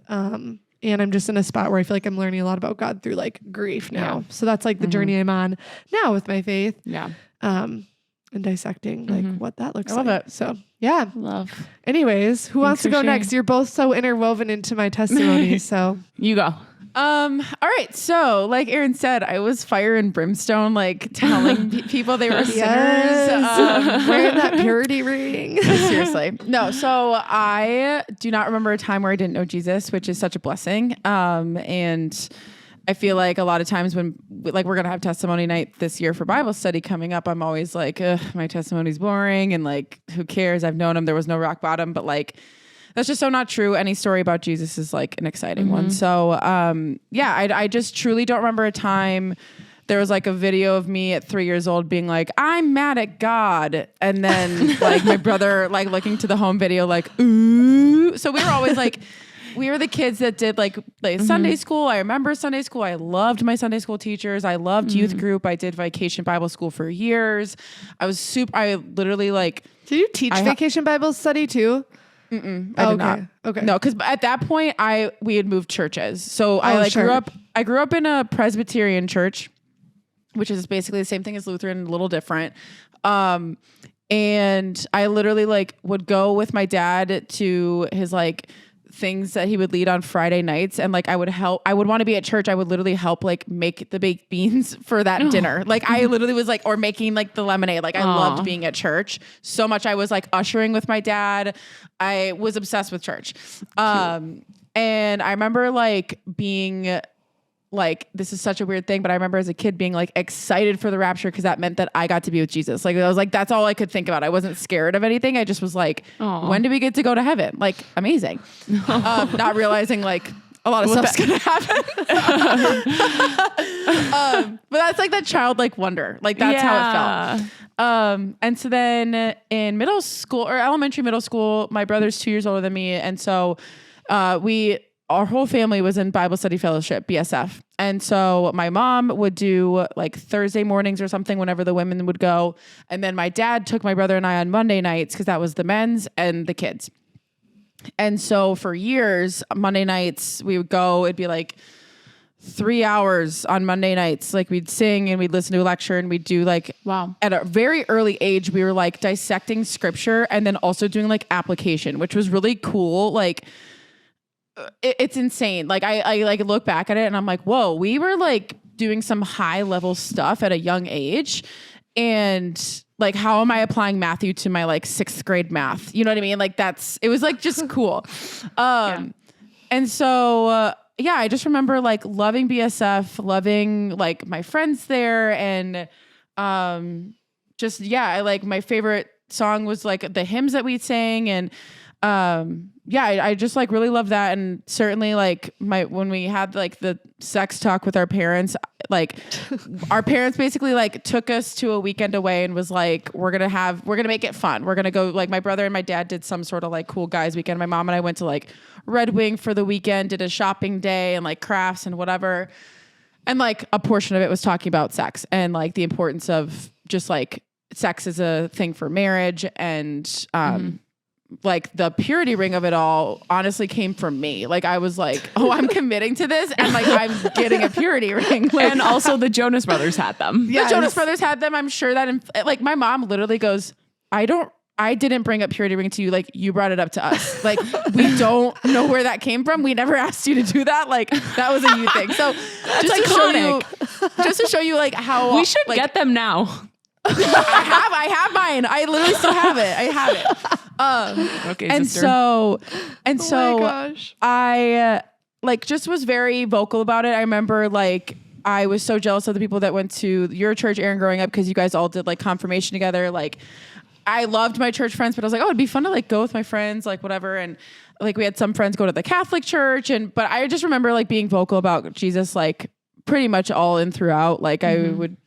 And I'm just in a spot where I feel like I'm learning a lot about God through like grief now. So that's like the journey I'm on now with my faith. And dissecting like what that looks like. I love it. So yeah. Love. Anyways, who wants to go next? You're both so interwoven into my testimony. So you go. All right. So like Erin said, I was fire and brimstone, like telling people they were sinners. Wearing that purity ring. Seriously. No. So I do not remember a time where I didn't know Jesus, which is such a blessing. And I feel like a lot of times when like we're going to have testimony night this year for Bible study coming up, I'm always like, my testimony's boring. And like, who cares? I've known him. There was no rock bottom, but like, that's just so not true. Any story about Jesus is like an exciting one. So, I just truly don't remember a time. There was like a video of me at 3 years old being like, I'm mad at God. And then like my brother, like looking to the home video, like, ooh. So we were always like, we were the kids that did like Sunday school. I remember Sunday school. I loved my Sunday school teachers. I loved youth group. I did vacation Bible school for years. I literally like. Did you teach vacation Bible study too? I did not. Okay. No, because at that point we had moved churches. So I grew up in a Presbyterian church, which is basically the same thing as Lutheran, a little different. And I literally like would go with my dad to his like things that he would lead on Friday nights. And like, I would want to be at church. I would literally help like make the baked beans for that dinner. Like I literally was like, or making like the lemonade. Like I loved being at church so much. I was like ushering with my dad. I was obsessed with church. And I remember like being like, this is such a weird thing, but I remember as a kid being like excited for the rapture because that meant that I got to be with Jesus. Like I was like, that's all I could think about. I wasn't scared of anything. I just was like, when do we get to go to heaven? Like amazing. Not realizing like a lot of stuff's gonna happen. But that's like that childlike wonder. Like that's how it felt. And so then in middle school or elementary, middle school, my brother's 2 years older than me. And so our whole family was in Bible study fellowship, BSF. And so my mom would do like Thursday mornings or something whenever the women would go. And then my dad took my brother and I on Monday nights because that was the men's and the kids. And so for years, Monday nights, we would go, it'd be like 3 hours on Monday nights. Like we'd sing and we'd listen to a lecture and we'd do like, at a very early age, we were like dissecting scripture and then also doing like application, which was really cool. Like, it's insane. Like I like look back at it and I'm like, whoa, we were like doing some high level stuff at a young age. And like, how am I applying Matthew to my like 6th grade math? You know what I mean? Like it was like just cool. And so, I just remember like loving BSF, loving like my friends there. And, I like my favorite song was like the hymns that we sang. And, I just like really love that. And certainly like when we had like the sex talk with our parents, like our parents basically like took us to a weekend away and was like, we're going to make it fun. We're going to go, like my brother and my dad did some sort of like cool guys weekend. My mom and I went to like Red Wing for the weekend, did a shopping day and like crafts and whatever. And like a portion of it was talking about sex and like the importance of just like sex is a thing for marriage. And, like the purity ring of it all honestly came from me. Like I was like, oh, I'm committing to this. And like, I'm getting a purity ring. Like, and also the Jonas Brothers had them. The Jonas Brothers had them. I'm sure that like my mom literally goes, I didn't bring up purity ring to you. Like you brought it up to us. Like we don't know where that came from. We never asked you to do that. Like that was a you thing. So just to show you like how we should get them now. I have mine. I literally still have it. I have it. Okay, And sister. Oh my gosh. I like just was very vocal about it. I remember like I was so jealous of the people that went to your church, Aaron, growing up, because you guys all did like confirmation together. Like I loved my church friends, but I was like, oh, it'd be fun to like go with my friends, like whatever. And like we had some friends go to the Catholic church, but I just remember like being vocal about Jesus, like pretty much all in throughout. Like I would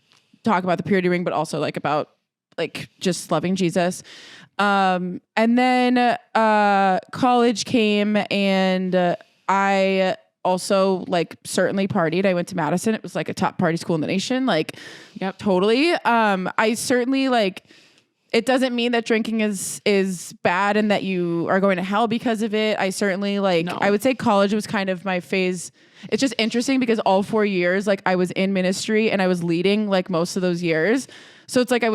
talk about the purity ring, but also like about like just loving Jesus. And then college came, and I also like certainly partied. I went to Madison. It was like a top party school in the nation. Like, Yep. totally. I certainly like, it doesn't mean that drinking is bad and that you are going to hell because of it. I certainly like, No. I would say college was kind of my phase. It's just interesting because all 4 years, like I was in ministry and I was leading like most of those years. So it's like I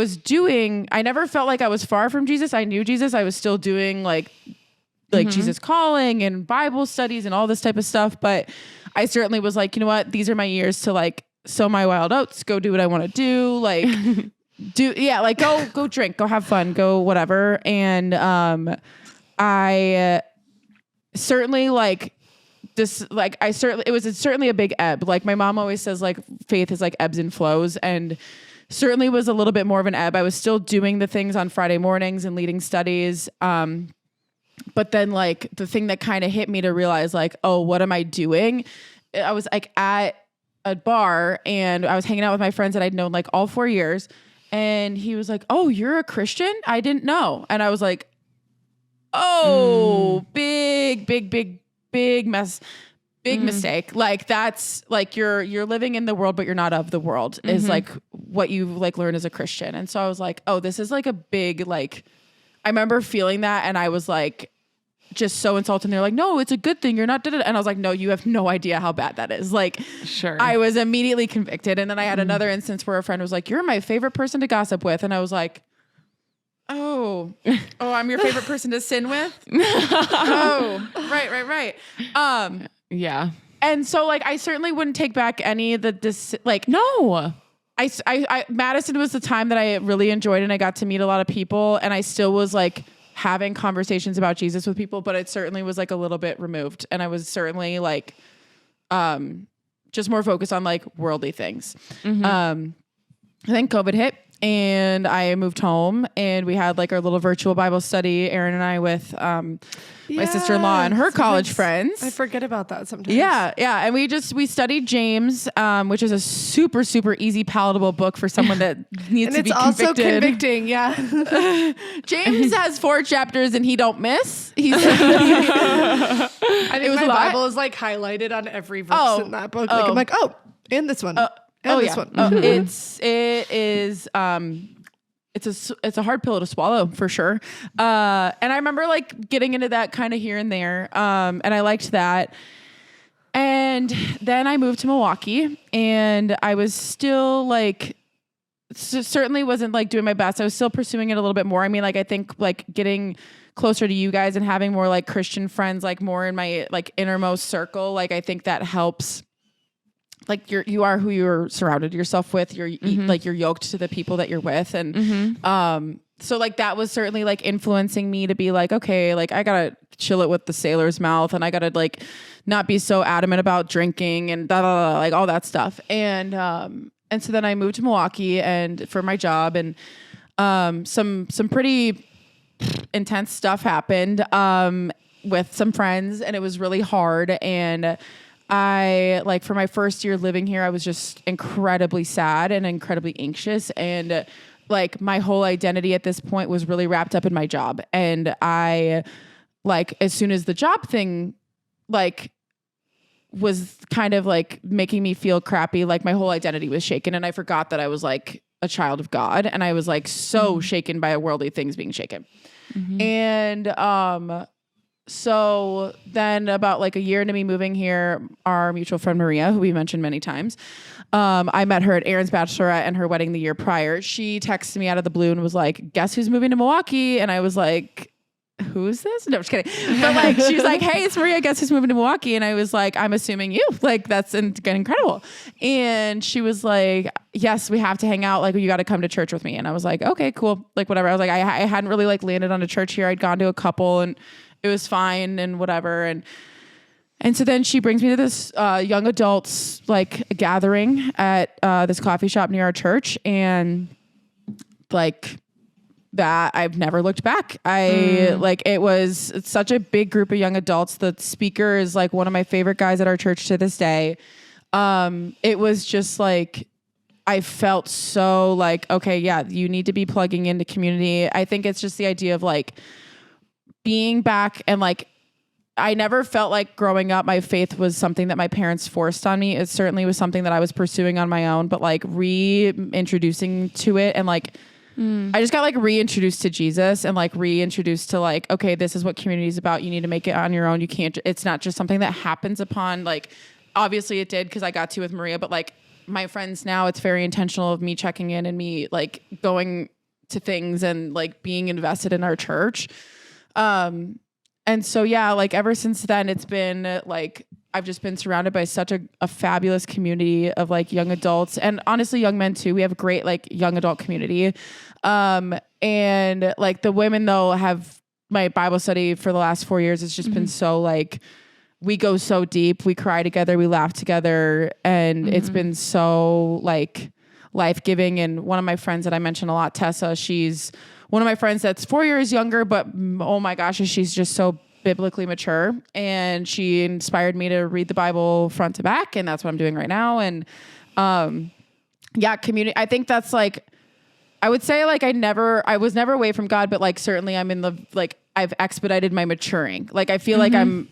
never felt like I was far from Jesus. I knew Jesus. I was still doing like Jesus calling and Bible studies and all this type of stuff. But I certainly was like, you know what? These are my years to like sow my wild oats, go do what I want to do. Like like go drink, go have fun, go whatever. And I certainly like this, like it was certainly a big ebb. Like my mom always says, like faith is like ebbs and flows, and certainly was a little bit more of an ebb. I was still doing the things on Friday mornings and leading studies. But then like the thing that kind of hit me to realize like, oh, what am I doing? I was like at a bar and I was hanging out with my friends that I'd known like all 4 years. And he was like, oh, you're a Christian? I didn't know. And I was like, oh, big mistake. Like that's like you're living in the world, but you're not of the world is like what you like learn as a Christian. And so I was like, oh, this is like a big, like, I remember feeling that. And I was like, just so insulted. And they're like, no, it's a good thing. You're not did it. And I was like, no, you have no idea how bad that is. Like, Sure. I was immediately convicted. And then I had another instance where a friend was like, you're my favorite person to gossip with. And I was like, oh, I'm your favorite person to sin with. Oh, right. Yeah. And so like, I certainly wouldn't take back any of the, No. I Madison was the time that I really enjoyed and I got to meet a lot of people and I still was like having conversations about Jesus with people, but it certainly was like a little bit removed. And I was certainly like, just more focused on like worldly things. I think COVID hit and I moved home and we had like our little virtual Bible study, Aaron and I with, my sister-in-law and her college friends. I forget about that sometimes. Yeah. And we studied James, which is a super, super easy, palatable book for someone that needs to be convicted. It's also convicting, yeah. James has 4 chapters and he don't miss. I think was my a lot. Bible is like highlighted on every verse in that book. Like I'm like, oh, and this one. And this one. It is it's a hard pill to swallow for sure. And I remember like getting into that kind of here and there. And I liked that. And then I moved to Milwaukee and I was still like, certainly wasn't like doing my best. I was still pursuing it a little bit more. I mean, like, I think like getting closer to you guys and having more like Christian friends, like more in my like innermost circle. Like, I think that helps. Like you are who you're surrounded yourself with. You're like you're yoked to the people that you're with. And, so like that was certainly like influencing me to be like, okay, like I gotta chill it with the sailor's mouth and I gotta like not be so adamant about drinking and like all that stuff. And so then I moved to Milwaukee and for my job and, some pretty intense stuff happened, with some friends and it was really hard. And I like for my first year living here, I was just incredibly sad and incredibly anxious. And like my whole identity at this point was really wrapped up in my job. And I like, as soon as the job thing, like was kind of like making me feel crappy, like my whole identity was shaken. And I forgot that I was like a child of God. And I was like so shaken by worldly things being shaken. And, so then about like a year into me moving here, our mutual friend Maria, who we mentioned many times, I met her at Aaron's bachelorette and her wedding the year prior. She texted me out of the blue and was like, guess who's moving to Milwaukee? And I was like, who's this? No, I'm just kidding. But like, she was like, hey, it's Maria. Guess who's moving to Milwaukee? And I was like, I'm assuming you. Like, that's incredible. And she was like, yes, we have to hang out. Like, you got to come to church with me. And I was like, okay, cool. Like, whatever. I was like, I hadn't really like landed on a church here. I'd gone to a couple and it was fine and whatever. And so then she brings me to this young adults like gathering at this coffee shop near our church. And like, that I've never looked back. It's such a big group of young adults. The speaker is like one of my favorite guys at our church to this day. It was just like, I felt so like, okay, yeah, you need to be plugging into community. I think it's just the idea of like being back and like, I never felt like growing up, my faith was something that my parents forced on me. It certainly was something that I was pursuing on my own, but like reintroducing to it and like, I just got like reintroduced to Jesus and like reintroduced to like, okay, this is what community is about. You need to make it on your own. You can't, it's not just something that happens upon like, obviously it did because I got to with Maria, but like my friends now, it's very intentional of me checking in and me like going to things and like being invested in our church. And so, yeah, like ever since then, it's been like, I've just been surrounded by such a fabulous community of like young adults and honestly young men too. We have a great like young adult community. And like the women though have my Bible study for the last 4 years. It's just been so like, we go so deep, we cry together, we laugh together. And it's been so like life-giving. And one of my friends that I mention a lot, Tessa, she's one of my friends that's 4 years younger, but oh my gosh, she's just so biblically mature, and she inspired me to read the Bible front to back, and that's what I'm doing right now. And community, I think that's like, I would say like I was never away from God, but like certainly I'm in the like I've expedited my maturing. Like I feel like I'm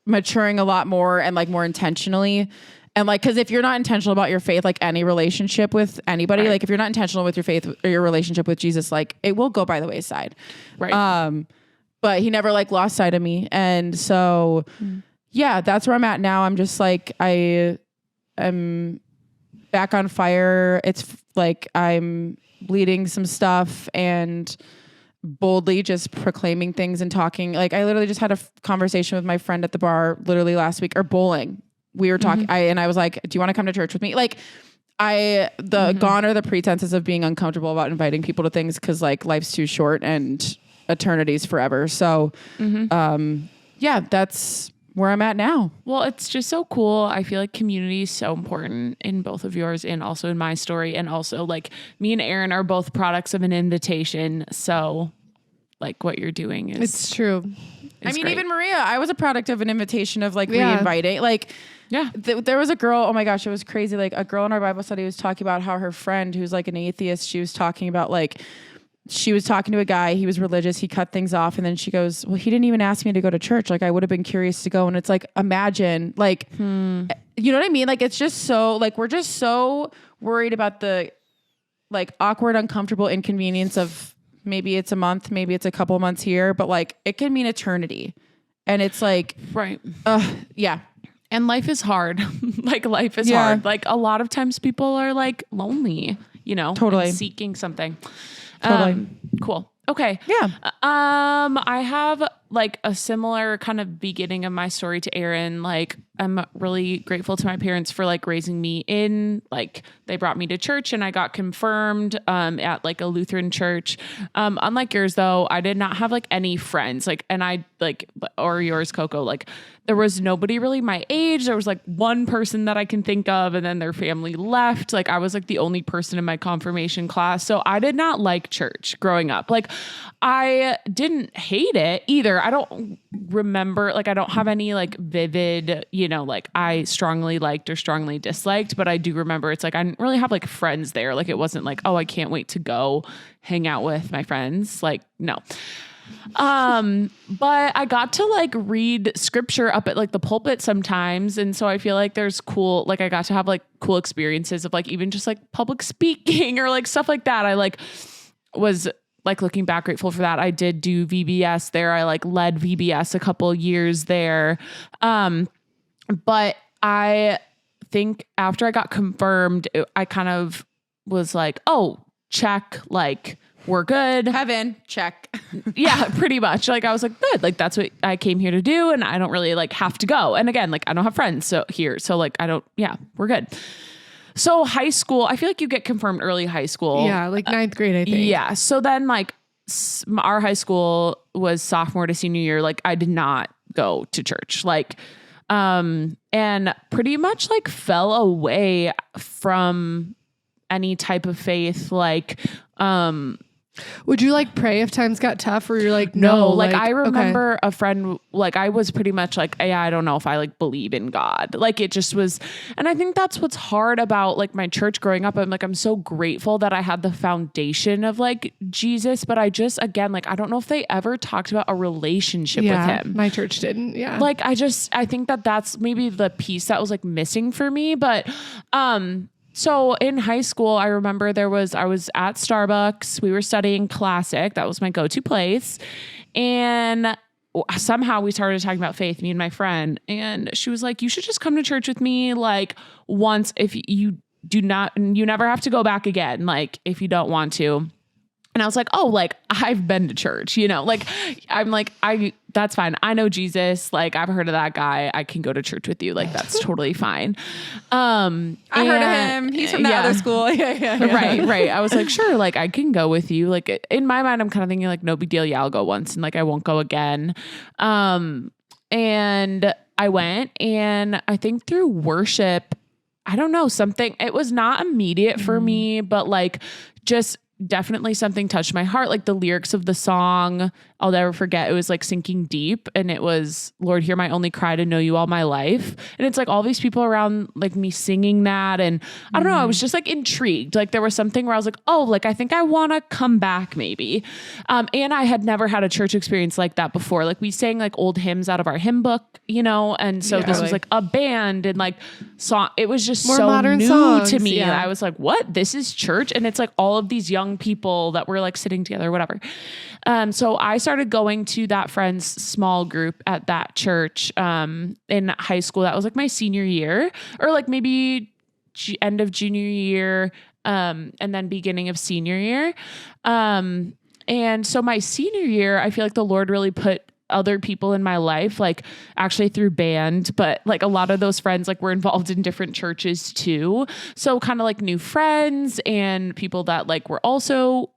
maturing a lot more and like more intentionally. And like, cause if you're not intentional about your faith, like any relationship with anybody, right. Like if you're not intentional with your faith or your relationship with Jesus, like it will go by the wayside. Right. But he never like lost sight of me. And so, yeah, that's where I'm at now. I'm just like, I am back on fire. It's like, I'm leading some stuff and boldly just proclaiming things and talking. Like I literally just had a conversation with my friend at the bar literally last week, or bowling. We were talking, and I was like, do you want to come to church with me? Like gone are the pretenses of being uncomfortable about inviting people to things. Cause like life's too short and eternity's forever. So, yeah, that's where I'm at now. Well, it's just so cool. I feel like community is so important in both of yours and also in my story. And also like me and Aaron are both products of an invitation. So like what you're doing is, it's true. I mean, great. Even Maria, I was a product of an invitation of like reinviting, like, yeah, there was a girl. Oh my gosh, it was crazy. Like a girl in our Bible study was talking about how her friend, who's like an atheist, she was talking about like, she was talking to a guy, he was religious, he cut things off. And then she goes, well, he didn't even ask me to go to church. Like I would have been curious to go. And it's like, imagine like, you know what I mean? Like, it's just so like, we're just so worried about the like awkward, uncomfortable inconvenience of maybe it's a month, maybe it's a couple of months here, but like it can mean eternity. And it's like, right. Yeah. And life is hard. Like life is hard. Like a lot of times people are like lonely, you know, totally seeking something. Totally. Cool. Okay. Yeah. I have like a similar kind of beginning of my story to Aaron. Like I'm really grateful to my parents for like raising me in, like they brought me to church and I got confirmed, at like a Lutheran church. Unlike yours though, I did not have like any friends, like, and I like, or yours, Coco, like there was nobody really my age. There was like one person that I can think of and then their family left. Like I was like the only person in my confirmation class. So I did not like church growing up. Like I didn't hate it either. I don't remember, like I don't have any like vivid, you know, like I strongly liked or strongly disliked, but I do remember it's like I didn't really have like friends there. Like it wasn't like, oh, I can't wait to go hang out with my friends. Like no. But I got to like read scripture up at like the pulpit sometimes. And so I feel like there's cool, like I got to have like cool experiences of like even just like public speaking or like stuff like that. I like was like looking back grateful for that. I did do VBS there. I like led VBS a couple years there. But I think after I got confirmed, I kind of was like, oh, check like we're good. Heaven, check. Yeah, pretty much. Like I was like, good. Like that's what I came here to do. And I don't really like have to go. And again, like I don't have friends here. So like we're good. So high school, I feel like you get confirmed early high school. Yeah, like ninth grade, I think. Yeah. So then like our high school was sophomore to senior year. Like I did not go to church. Like, and pretty much like fell away from any type of faith. Like, would you like pray if times got tough, or you're like, no, like I remember a friend, like I was pretty much like, yeah, I don't know if I like believe in God. Like it just was. And I think that's what's hard about like my church growing up. I'm so grateful that I had the foundation of like Jesus, but I just, again, like, I don't know if they ever talked about a relationship with him. My church didn't. Yeah. Like, I think that's maybe the piece that was like missing for me. But, so in high school, I remember I was at Starbucks. We were studying classic. That was my go-to place. And somehow we started talking about faith, me and my friend. And she was like, you should just come to church with me like once if you never have to go back again. Like if you don't want to. And I was like, oh, like I've been to church, like I'm like, that's fine. I know Jesus. Like I've heard of that guy. I can go to church with you. Like that's totally fine. I heard of him. He's from that other school. Yeah. Right. I was like, sure. Like I can go with you. Like in my mind, I'm kind of thinking like, no big deal. Yeah, I'll go once and like, I won't go again. And I went, and I think through worship, I don't know, it was not immediate for me, but like just definitely something touched my heart. Like the lyrics of the song, I'll never forget. It was like sinking deep, and it was, Lord, hear my only cry to know you all my life. And it's like all these people around like me singing that. And I don't know, I was just like intrigued. Like there was something where I was like, oh, like I think I want to come back maybe. And I had never had a church experience like that before. Like we sang like old hymns out of our hymn book, and so this was like a band and like song. It was just more so modern new songs, to me. yeah. And I was like, what? This is church? And it's like all of these young people that were like sitting together, whatever. So I started going to that friend's small group at that church in high school. That was like my senior year, or like maybe end of junior year, and then beginning of senior year. And so my senior year, I feel like the Lord really put other people in my life, like actually through band, but like a lot of those friends like were involved in different churches too. So kind of like new friends and people that like were also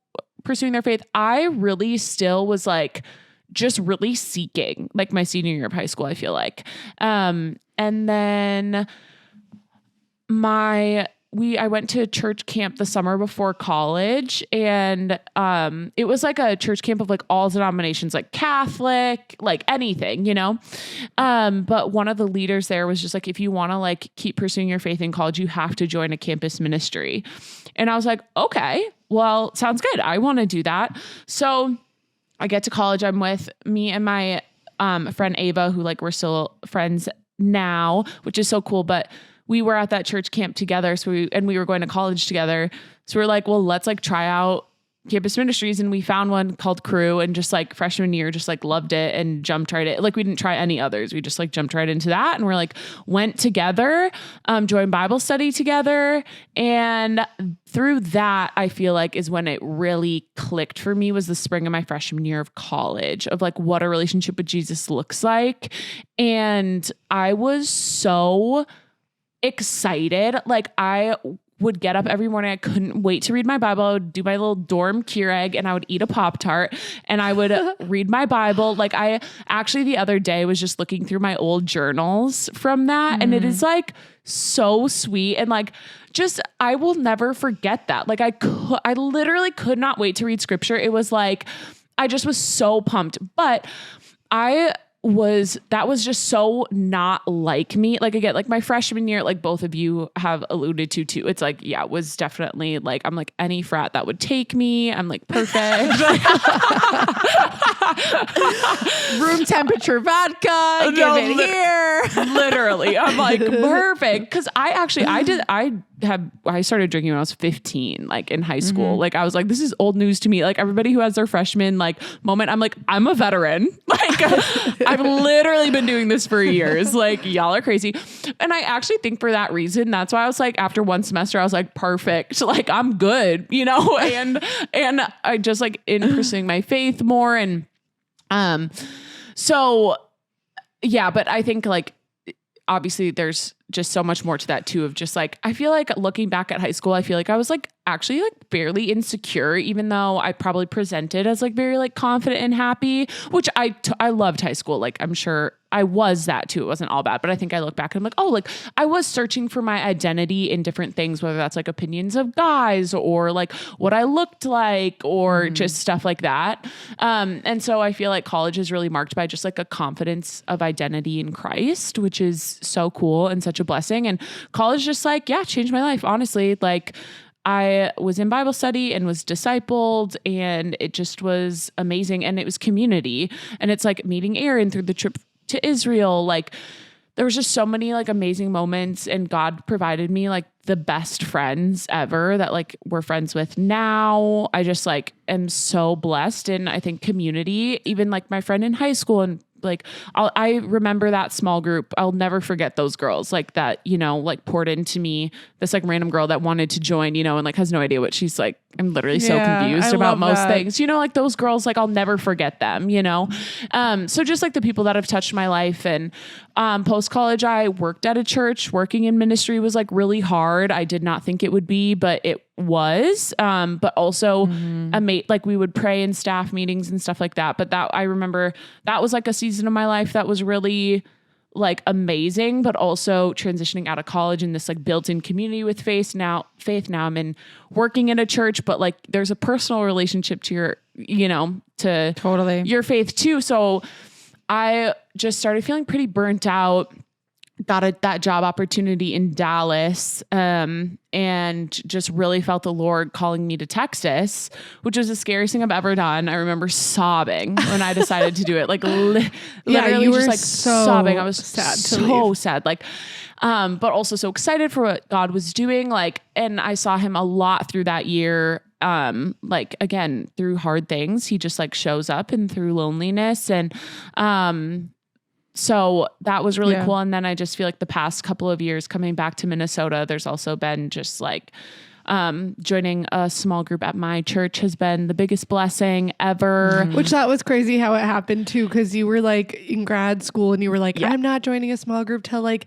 pursuing their faith. I really still was like just really seeking like my senior year of high school, I feel like. And then I went to church camp the summer before college, and it was like a church camp of like all denominations, like Catholic, like anything, but one of the leaders there was just like, if you want to like keep pursuing your faith in college, you have to join a campus ministry. And I was like, okay, well, sounds good. I want to do that. So I get to college. I'm with me and my friend Ava, who like we're still friends now, which is so cool. But we were at that church camp together. So we were going to college together. So we're like, well, let's like try out campus ministries. And we found one called Crew, and just like freshman year, just like loved it and jumped right in. Like we didn't try any others. We just like jumped right into that. And we're like, went together, joined Bible study together. And through that, I feel like is when it really clicked for me, was the spring of my freshman year of college, of like what a relationship with Jesus looks like. And I was so excited. Like I would get up every morning. I couldn't wait to read my Bible. I would do my little dorm Keurig, and I would eat a Pop-Tart, and I would read my Bible. Like I actually the other day was just looking through my old journals from that. And it is like so sweet. And like, just, I will never forget that. Like I literally could not wait to read scripture. It was like, I just was so pumped, but that was just so not like me. Like again, like my freshman year, like both of you have alluded to too. It's like, yeah, it was definitely like, I'm like any frat that would take me. I'm like perfect. Room temperature vodka. Give it here. Literally. I'm like perfect. Cause I started drinking when I was 15, like in high school. Like I was like, this is old news to me. Like everybody who has their freshman like moment, I'm like, I'm a veteran. Like I've literally been doing this for years. Like, y'all are crazy. And I actually think for that reason, that's why I was like, after one semester, I was like, perfect. Like, I'm good, you know? And I just like in pursuing my faith more. And, so yeah, but I think like, obviously there's just so much more to that too, of just like, I feel like looking back at high school, I feel like I was like actually like barely insecure, even though I probably presented as like very like confident and happy, which I loved high school. Like, I'm sure I was that too. It wasn't all bad, but I think I look back and I'm like, oh, like I was searching for my identity in different things, whether that's like opinions of guys or like what I looked like or just stuff like that. And so I feel like college is really marked by just like a confidence of identity in Christ, which is so cool and such a blessing. And college just like, yeah, changed my life. Honestly, like I was in Bible study and was discipled, and it just was amazing. And it was community, and it's like meeting Aaron through the trip to Israel. Like there was just so many like amazing moments, and God provided me like the best friends ever that like we're friends with now. I just like am so blessed. And I think community, even like my friend in high school, and like I remember that small group. I'll never forget those girls like that, you know, like poured into me, this like random girl that wanted to join, you know, and like has no idea what she's like. I'm literally so confused about most things, you know, like those girls, like I'll never forget them, you know? So just like the people that have touched my life. And post-college, I worked at a church. Working in ministry was like really hard. I did not think it would be, but it was, but also like we would pray in staff meetings and stuff like that. But that, I remember that was like a season of my life that was really like amazing, but also transitioning out of college and this like built-in community with faith. Now I'm in working in a church, but like there's a personal relationship to your, you know, to totally your faith too. So I just started feeling pretty burnt out. Got that job opportunity in Dallas, and just really felt the Lord calling me to Texas, which was the scariest thing I've ever done. I remember sobbing when I decided to do it. Like literally you were just like so sobbing. I was sad so sad. Like, but also so excited for what God was doing. Like, and I saw him a lot through that year. Like again, through hard things, he just like shows up, and through loneliness. And, so that was really cool. And then I just feel like the past couple of years coming back to Minnesota, there's also been just like, joining a small group at my church has been the biggest blessing ever. Which that was crazy how it happened too. Cause you were like in grad school and you were like, I'm not joining a small group till like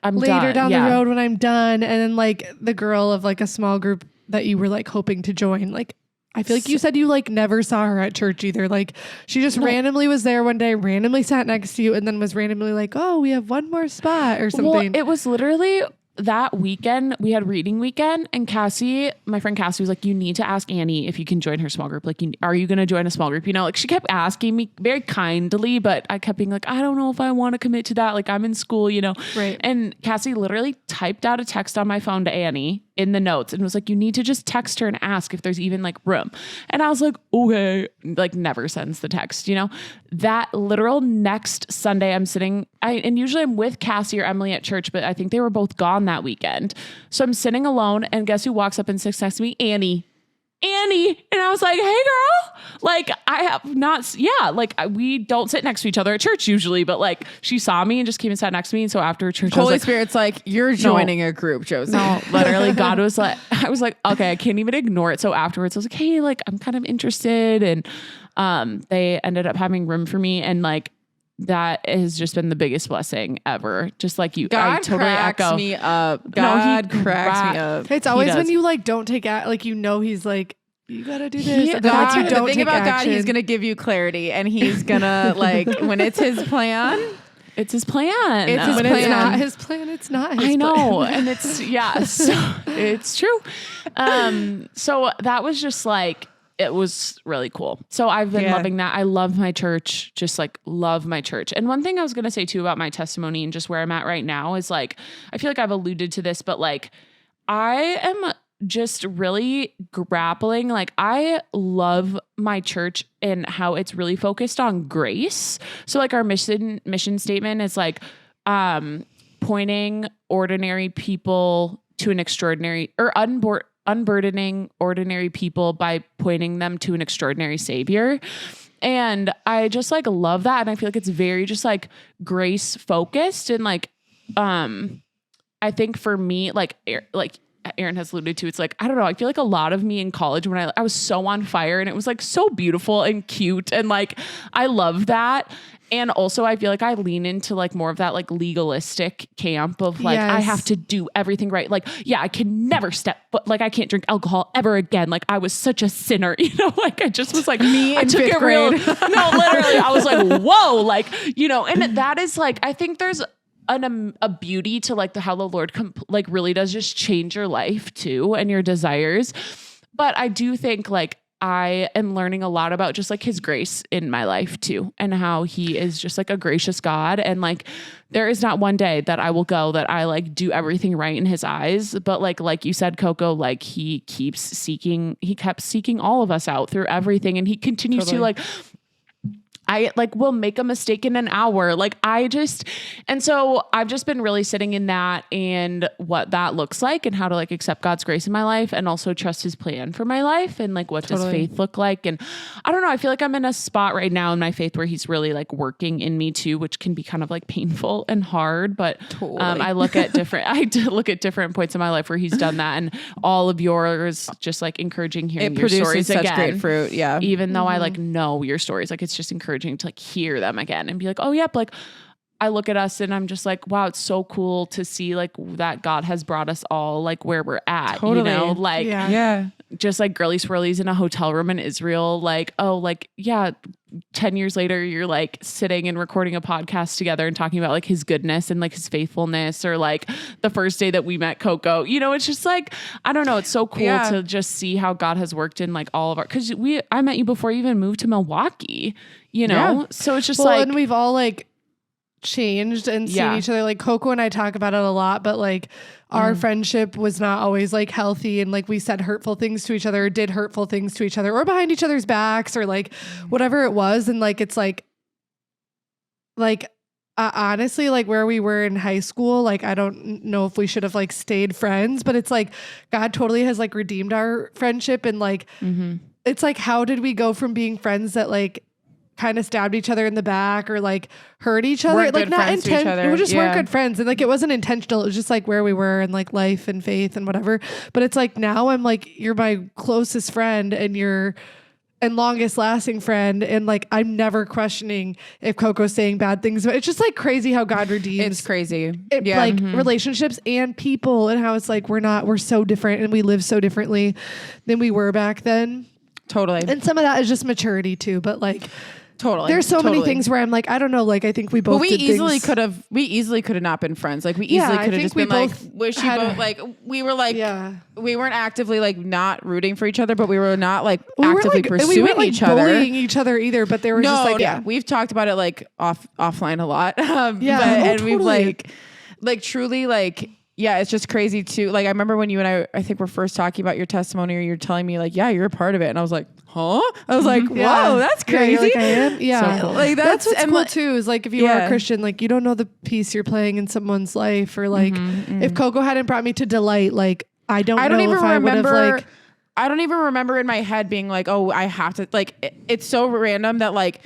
I'm later down the road when I'm done. And then like the girl of like a small group that you were like hoping to join, like, I feel like you said you like never saw her at church either. Like she just randomly was there one day, randomly sat next to you, and then was randomly like, oh, we have one more spot or something. Well, it was literally that weekend. We had reading weekend, and Cassie, my friend Cassie, was like, you need to ask Annie if you can join her small group. Like, are you going to join a small group? You know, like she kept asking me very kindly, but I kept being like, I don't know if I want to commit to that. Like I'm in school, you know? Right. And Cassie literally typed out a text on my phone to Annie in the notes and was like, you need to just text her and ask if there's even like room. And I was like, okay, like never sends the text, you know? That literal next Sunday I'm sitting, and usually I'm with Cassie or Emily at church, but I think they were both gone that weekend. So I'm sitting alone, and guess who walks up and sits next to me? Annie. And I was like, hey girl, like I have not, like we don't sit next to each other at church usually, but like she saw me and just came and sat next to me. And so after church, Holy Spirit's like, you're joining a group, Josie. No, literally God was like, I was like, okay, I can't even ignore it. So afterwards I was like, hey, like I'm kind of interested. And they ended up having room for me. And like, that has just been the biggest blessing ever. Just like you, God I totally cracks echo. me up. God cracks me up. It's always when you like don't take like you know he's like, you gotta do this. God, the thing about God, he's gonna give you clarity, and he's gonna like when it's his plan. It's his plan. It's his when plan. It's not his plan. It's not his I know. plan. And it's, so it's true. So that was just like, it was really cool. So I've been loving that. I love my church, just like love my church. And one thing I was going to say too about my testimony and just where I'm at right now is like, I feel like I've alluded to this, but like I am just really grappling. Like I love my church and how it's really focused on grace. So like our mission statement is like, pointing ordinary people to an extraordinary, or unburdening ordinary people by pointing them to an extraordinary savior. And I just like love that. And I feel like it's very just like grace focused. And like, I think for me, like Aaron has alluded to, it's like, I don't know. I feel like a lot of me in college when I was so on fire and it was like so beautiful and cute. And like, I love that. And also I feel like I lean into like more of that like legalistic camp of like, I have to do everything right. Like, yeah, I can never but like, I can't drink alcohol ever again. Like I was such a sinner, you know, like I just was like, me I in took fifth it real. grade. No, literally I was like, whoa, like, you know, and that is like, I think there's a beauty to like how the Lord like really does just change your life too and your desires. But I do think like I am learning a lot about just like his grace in my life too, and how he is just like a gracious God. And like, there is not one day that I will go that I like do everything right in his eyes. But like you said, Coco, like he kept seeking all of us out through everything. And he continues to like, I like will make a mistake in an hour. Like and so I've just been really sitting in that and what that looks like and how to like accept God's grace in my life and also trust his plan for my life. And like, what does faith look like? And I don't know, I feel like I'm in a spot right now in my faith where he's really like working in me too, which can be kind of like painful and hard. But I look at different points in my life where he's done that, and all of yours just like encouraging hearing your stories such again. Great fruit. Yeah. Even though I like know your stories, like it's just encouraging to like hear them again and be like, oh yep, like I look at us and I'm just like, wow, it's so cool to see like that God has brought us all like where we're at, you know, like just like girly swirlies in a hotel room in Israel. Like, oh, like, yeah, 10 years later, you're like sitting and recording a podcast together and talking about like his goodness and like his faithfulness, or like the first day that we met Coco, you know, it's just like, I don't know. It's so cool to just see how God has worked in like all of our, cause I met you before you even moved to Milwaukee, you know? So it's just and we've all like changed and seen each other. Like Coco and I talk about it a lot, but like our friendship was not always like healthy, and like we said hurtful things to each other, or did hurtful things to each other, or behind each other's backs, or like whatever it was. And like it's like honestly, like where we were in high school, like I don't know if we should have like stayed friends, but it's like God totally has like redeemed our friendship. And like it's like, how did we go from being friends that like kind of stabbed each other in the back or like hurt each other, like not intentional, we just weren't good friends, and like it wasn't intentional, it was just like where we were in like life and faith and whatever. But it's like now I'm like, you're my closest friend and longest lasting friend, and like I'm never questioning if Coco's saying bad things. But it's just like crazy how God redeems. It's crazy. Like relationships and people, and how it's like we're so different and we live so differently than we were back then. Totally. And some of that is just maturity too, but like totally. There's so many things where I'm like, I don't know, like I think we both we easily could have not been friends. Like we easily could have just been like we were like we weren't actively like not rooting for each other, but we were not like actively pursuing each other, bullying each other either. But they were just like we've talked about it like offline a lot. Totally. We've like truly like. Yeah, it's just crazy too. Like I remember when you and I think we're first talking about your testimony, or you're telling me like, yeah, you're a part of it. And I was like, huh? I was like, whoa, that's crazy. Like, I am. Yeah. So cool. Like that's what's cool too, is like if you are a Christian, like you don't know the piece you're playing in someone's life, or like if Coco hadn't brought me to Delight, like I don't even remember. I don't even remember in my head being like, oh, I have to like, it's so random that like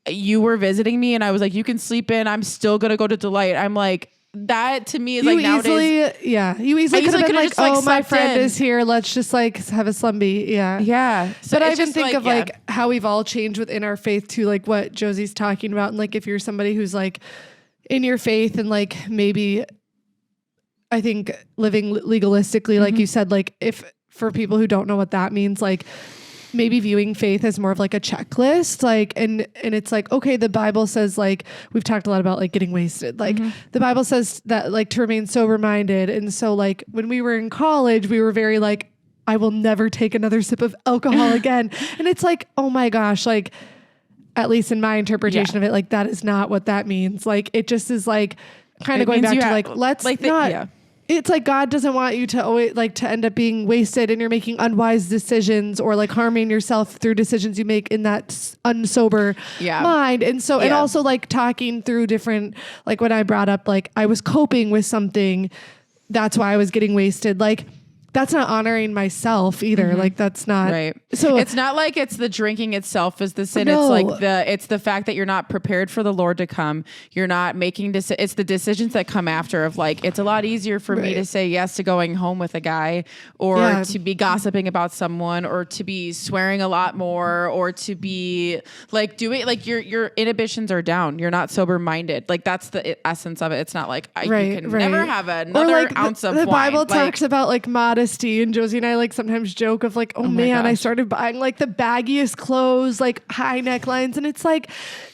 you were visiting me and I was like, you can sleep in, I'm still going to go to Delight. I'm like, that to me is like nowadays. You easily could have been like, oh, my friend is here, let's just like have a slumbie. So but I even think of like how we've all changed within our faith to like what Josie's talking about. And like if you're somebody who's like in your faith and like maybe I think living legalistically, like you said, like if for people who don't know what that means, like maybe viewing faith as more of like a checklist, like, and it's like, okay, the Bible says, like, we've talked a lot about like getting wasted. Like the Bible says that like to remain sober minded. And so like when we were in college, we were very like, I will never take another sip of alcohol again. And it's like, oh my gosh, like at least in my interpretation of it, like that is not what that means. Like it just is like kind of going back to like, let's like not. It's like God doesn't want you to always like to end up being wasted and you're making unwise decisions or like harming yourself through decisions you make in that unsober mind. And so, and also like talking through different, like when I brought up, like I was coping with something, that's why I was getting wasted. Like that's not honoring myself either. Like that's not right. So it's not like it's the drinking itself is the sin. No. It's like it's the fact that you're not prepared for the Lord to come. You're not making it's the decisions that come after of like, it's a lot easier for me to say yes to going home with a guy or to be gossiping about someone or to be swearing a lot more or to be like doing like your inhibitions are down. You're not sober minded. Like that's the essence of it. It's not like you can never have another ounce of the wine. Bible talks about like modesty, and Josie and I like sometimes joke of like, oh man, I started buying like the baggiest clothes, like high necklines, and it's like,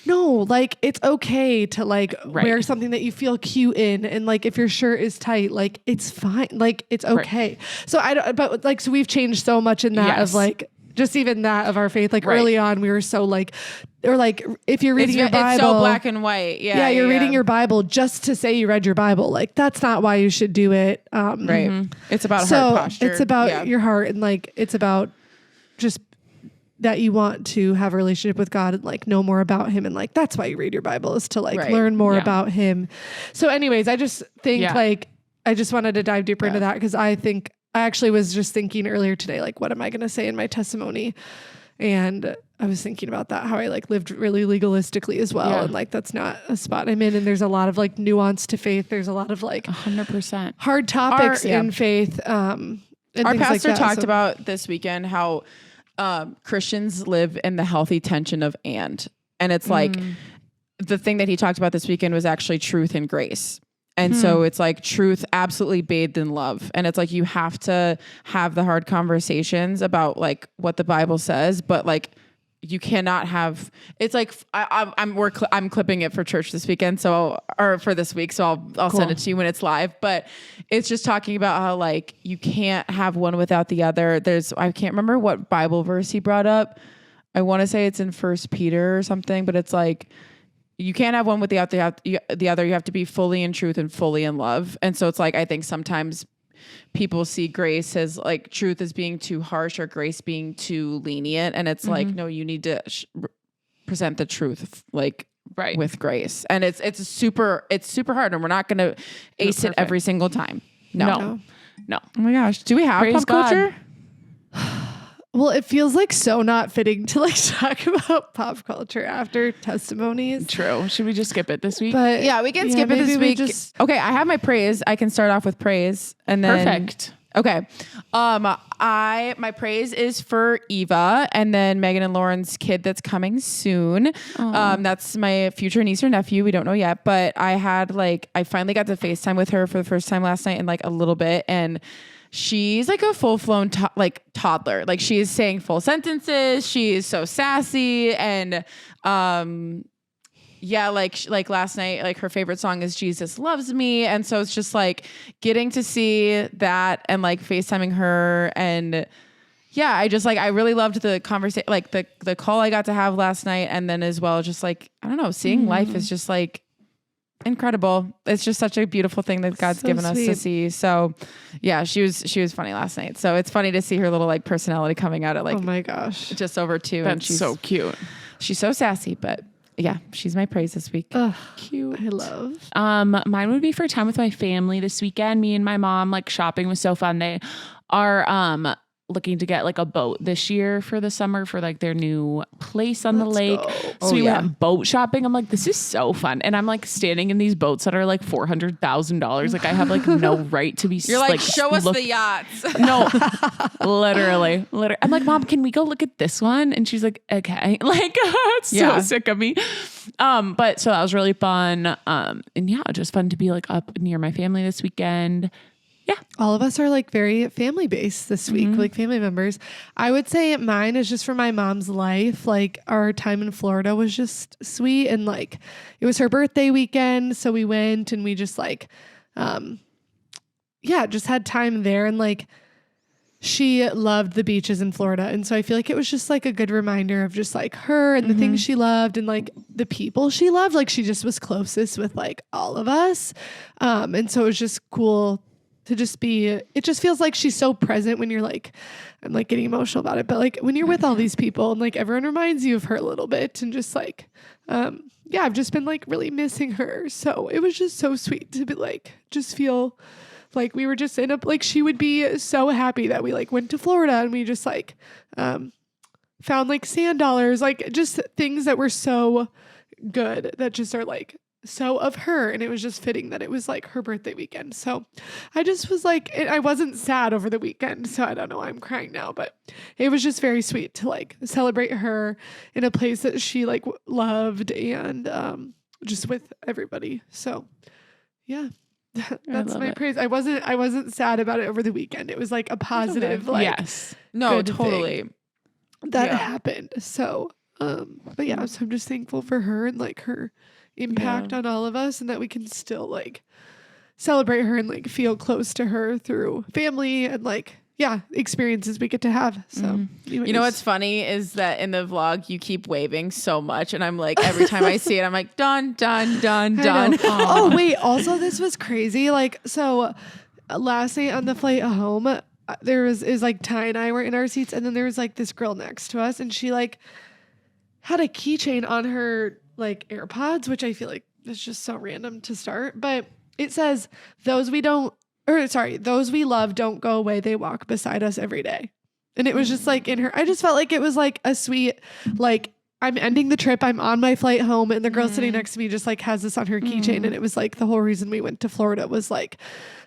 no, like it's okay to like wear something that you feel cute in, and like if your shirt is tight, like it's fine, like it's okay. So I don't, but like so we've changed so much in that of like. Just even that of our faith, like early on, we were so like, or like if you're reading your Bible, it's so black and white. Yeah, you're reading your Bible just to say you read your Bible. Like that's not why you should do it. Right. It's about heart posture. It's about your heart, and like it's about just that you want to have a relationship with God and like know more about Him, and like that's why you read your Bible is to like learn more about Him. So, anyways, I just think like I just wanted to dive deeper into that because I think. I actually was just thinking earlier today, like, what am I going to say in my testimony? And I was thinking about that, how I like lived really legalistically as well. And like, that's not a spot I'm in. And there's a lot of like nuance to faith. There's a lot of like 100% hard topics in faith. And our pastor talked about this weekend how Christians live in the healthy tension of and it's like the thing that he talked about this weekend was actually truth and grace. And so it's like truth absolutely bathed in love. And it's like, you have to have the hard conversations about like what the Bible says, but like you cannot have, it's like, I'm clipping it for church this weekend. Or for this week. So I'll send it to you when it's live, but it's just talking about how like, you can't have one without the other. I can't remember what Bible verse he brought up. I want to say it's in 1 Peter or something, but it's like, you can't have one without the other. You have to be fully in truth and fully in love. And so it's like, I think sometimes people see grace as like truth as being too harsh or grace being too lenient. And it's like, no, you need to present the truth like with grace. And it's super hard, and we're not going to ace it every single time. No. Oh my gosh. Do we have pop culture? Well, it feels like so not fitting to like talk about pop culture after testimonies. True. Should we just skip it this week? But yeah, we can skip it this week. Okay, I have my praise. I can start off with praise and then perfect. Okay. My praise is for Eva and then Megan and Lauren's kid that's coming soon. That's my future niece or nephew. We don't know yet, but I finally got to FaceTime with her for the first time last night in like a little bit, and she's like a full-flown toddler. Like she is saying full sentences. She is so sassy. And like last night, like her favorite song is Jesus Loves Me. And so it's just like getting to see that and like FaceTiming her. And yeah, I really loved the conversation, like the call I got to have last night. And then as well, just like, I don't know, seeing life is just like incredible. It's just such a beautiful thing that God's given us to see. So yeah, she was funny last night. So it's funny to see her little like personality coming out at like, oh my gosh, just over 2. That's and she's so cute. She's so sassy, but yeah, she's my praise this week. Cute. I love. Mine would be for time with my family this weekend. Me and my mom, like shopping was so fun. They are looking to get like a boat this year for the summer for like their new place on the lake. So we went boat shopping. I'm like, this is so fun. And I'm like standing in these boats that are like $400,000. Like I have like no right to be. You're like show us the yachts. No, literally. I'm like, Mom, can we go look at this one? And she's like, okay. Like so sick of me. But so that was really fun. And yeah, just fun to be like up near my family this weekend. Yeah. All of us are like very family based this week, like family members. I would say mine is just for my mom's life. Like our time in Florida was just sweet. And like, it was her birthday weekend. So we went and we just like, just had time there. And like, she loved the beaches in Florida. And so I feel like it was just like a good reminder of just like her and the things she loved and like the people she loved. Like she just was closest with like all of us. And so it was just cool to just be, it just feels like she's so present when you're like, I'm like getting emotional about it, but like when you're with all these people and like everyone reminds you of her a little bit and just like, I've just been like really missing her. So it was just so sweet to be like, just feel Like we were just in a, like she would be so happy that we like went to Florida and we just like found like sand dollars, like just things that were so good that just are like so of her. And it was just fitting that it was like her birthday weekend. So I just was like, I wasn't sad over the weekend. So I don't know why I'm crying now, but it was just very sweet to like celebrate her in a place that she like loved and just with everybody. So yeah. That's my praise. I wasn't sad about it over the weekend. It was like a positive, like yes. No, good totally. thing that happened. So, but yeah, so I'm just thankful for her and like her impact on all of us, and that we can still like celebrate her and like feel close to her through family and like experiences we get to have. So you know what's funny is that in the vlog you keep waving so much, and I'm like every time I see it I'm like done. Oh wait, also this was crazy. Like so last night on the flight home there was like Ty and I were in our seats, and then there was like this girl next to us, and she like had a keychain on her like AirPods, which I feel like is just so random to start, but it says those we love don't go away, they walk beside us every day. And it was just like in her, I just felt like it was like a sweet, like I'm ending the trip, I'm on my flight home, and the girl sitting next to me just like has this on her keychain. And it was like the whole reason we went to Florida was like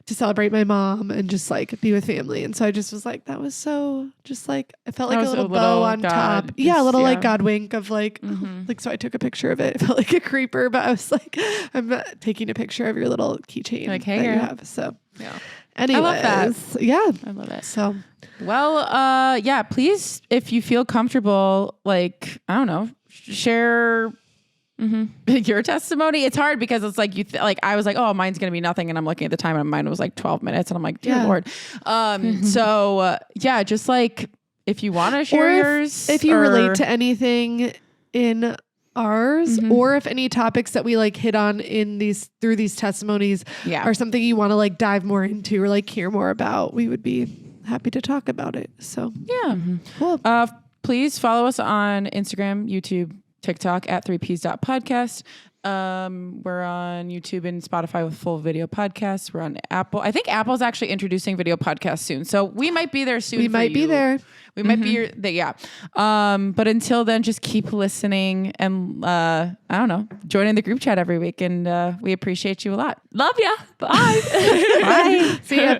to celebrate my mom and just like be with family. And so I just was like, that was so just like, I felt like a little bow on top. Yeah, a little like God wink of like, like, so I took a picture of it. It felt like a creeper, but I was like, I'm taking a picture of your little keychain like, hey, that you girl. have. So Yeah. anyways, I love that. Yeah. I love it. So well, yeah, please, if you feel comfortable, like, I don't know, share your testimony. It's hard because it's like like I was like, oh, mine's gonna be nothing, and I'm looking at the time and mine was like 12 minutes, and I'm like, dear Lord. So yeah, just like if you want to share yours, if you relate to anything in ours, or if any topics that we like hit on in through these testimonies are something you want to like dive more into or like hear more about, we would be happy to talk about it. So cool. Please follow us on Instagram, YouTube, TikTok at 3ps.podcast. We're on YouTube and Spotify with full video podcasts. We're on Apple. I think Apple's actually introducing video podcasts soon, so we might be there soon. We might be there. We might be there. But until then, just keep listening and I don't know, join in the group chat every week, and we appreciate you a lot. Love ya. Bye. Bye. See ya. Bye.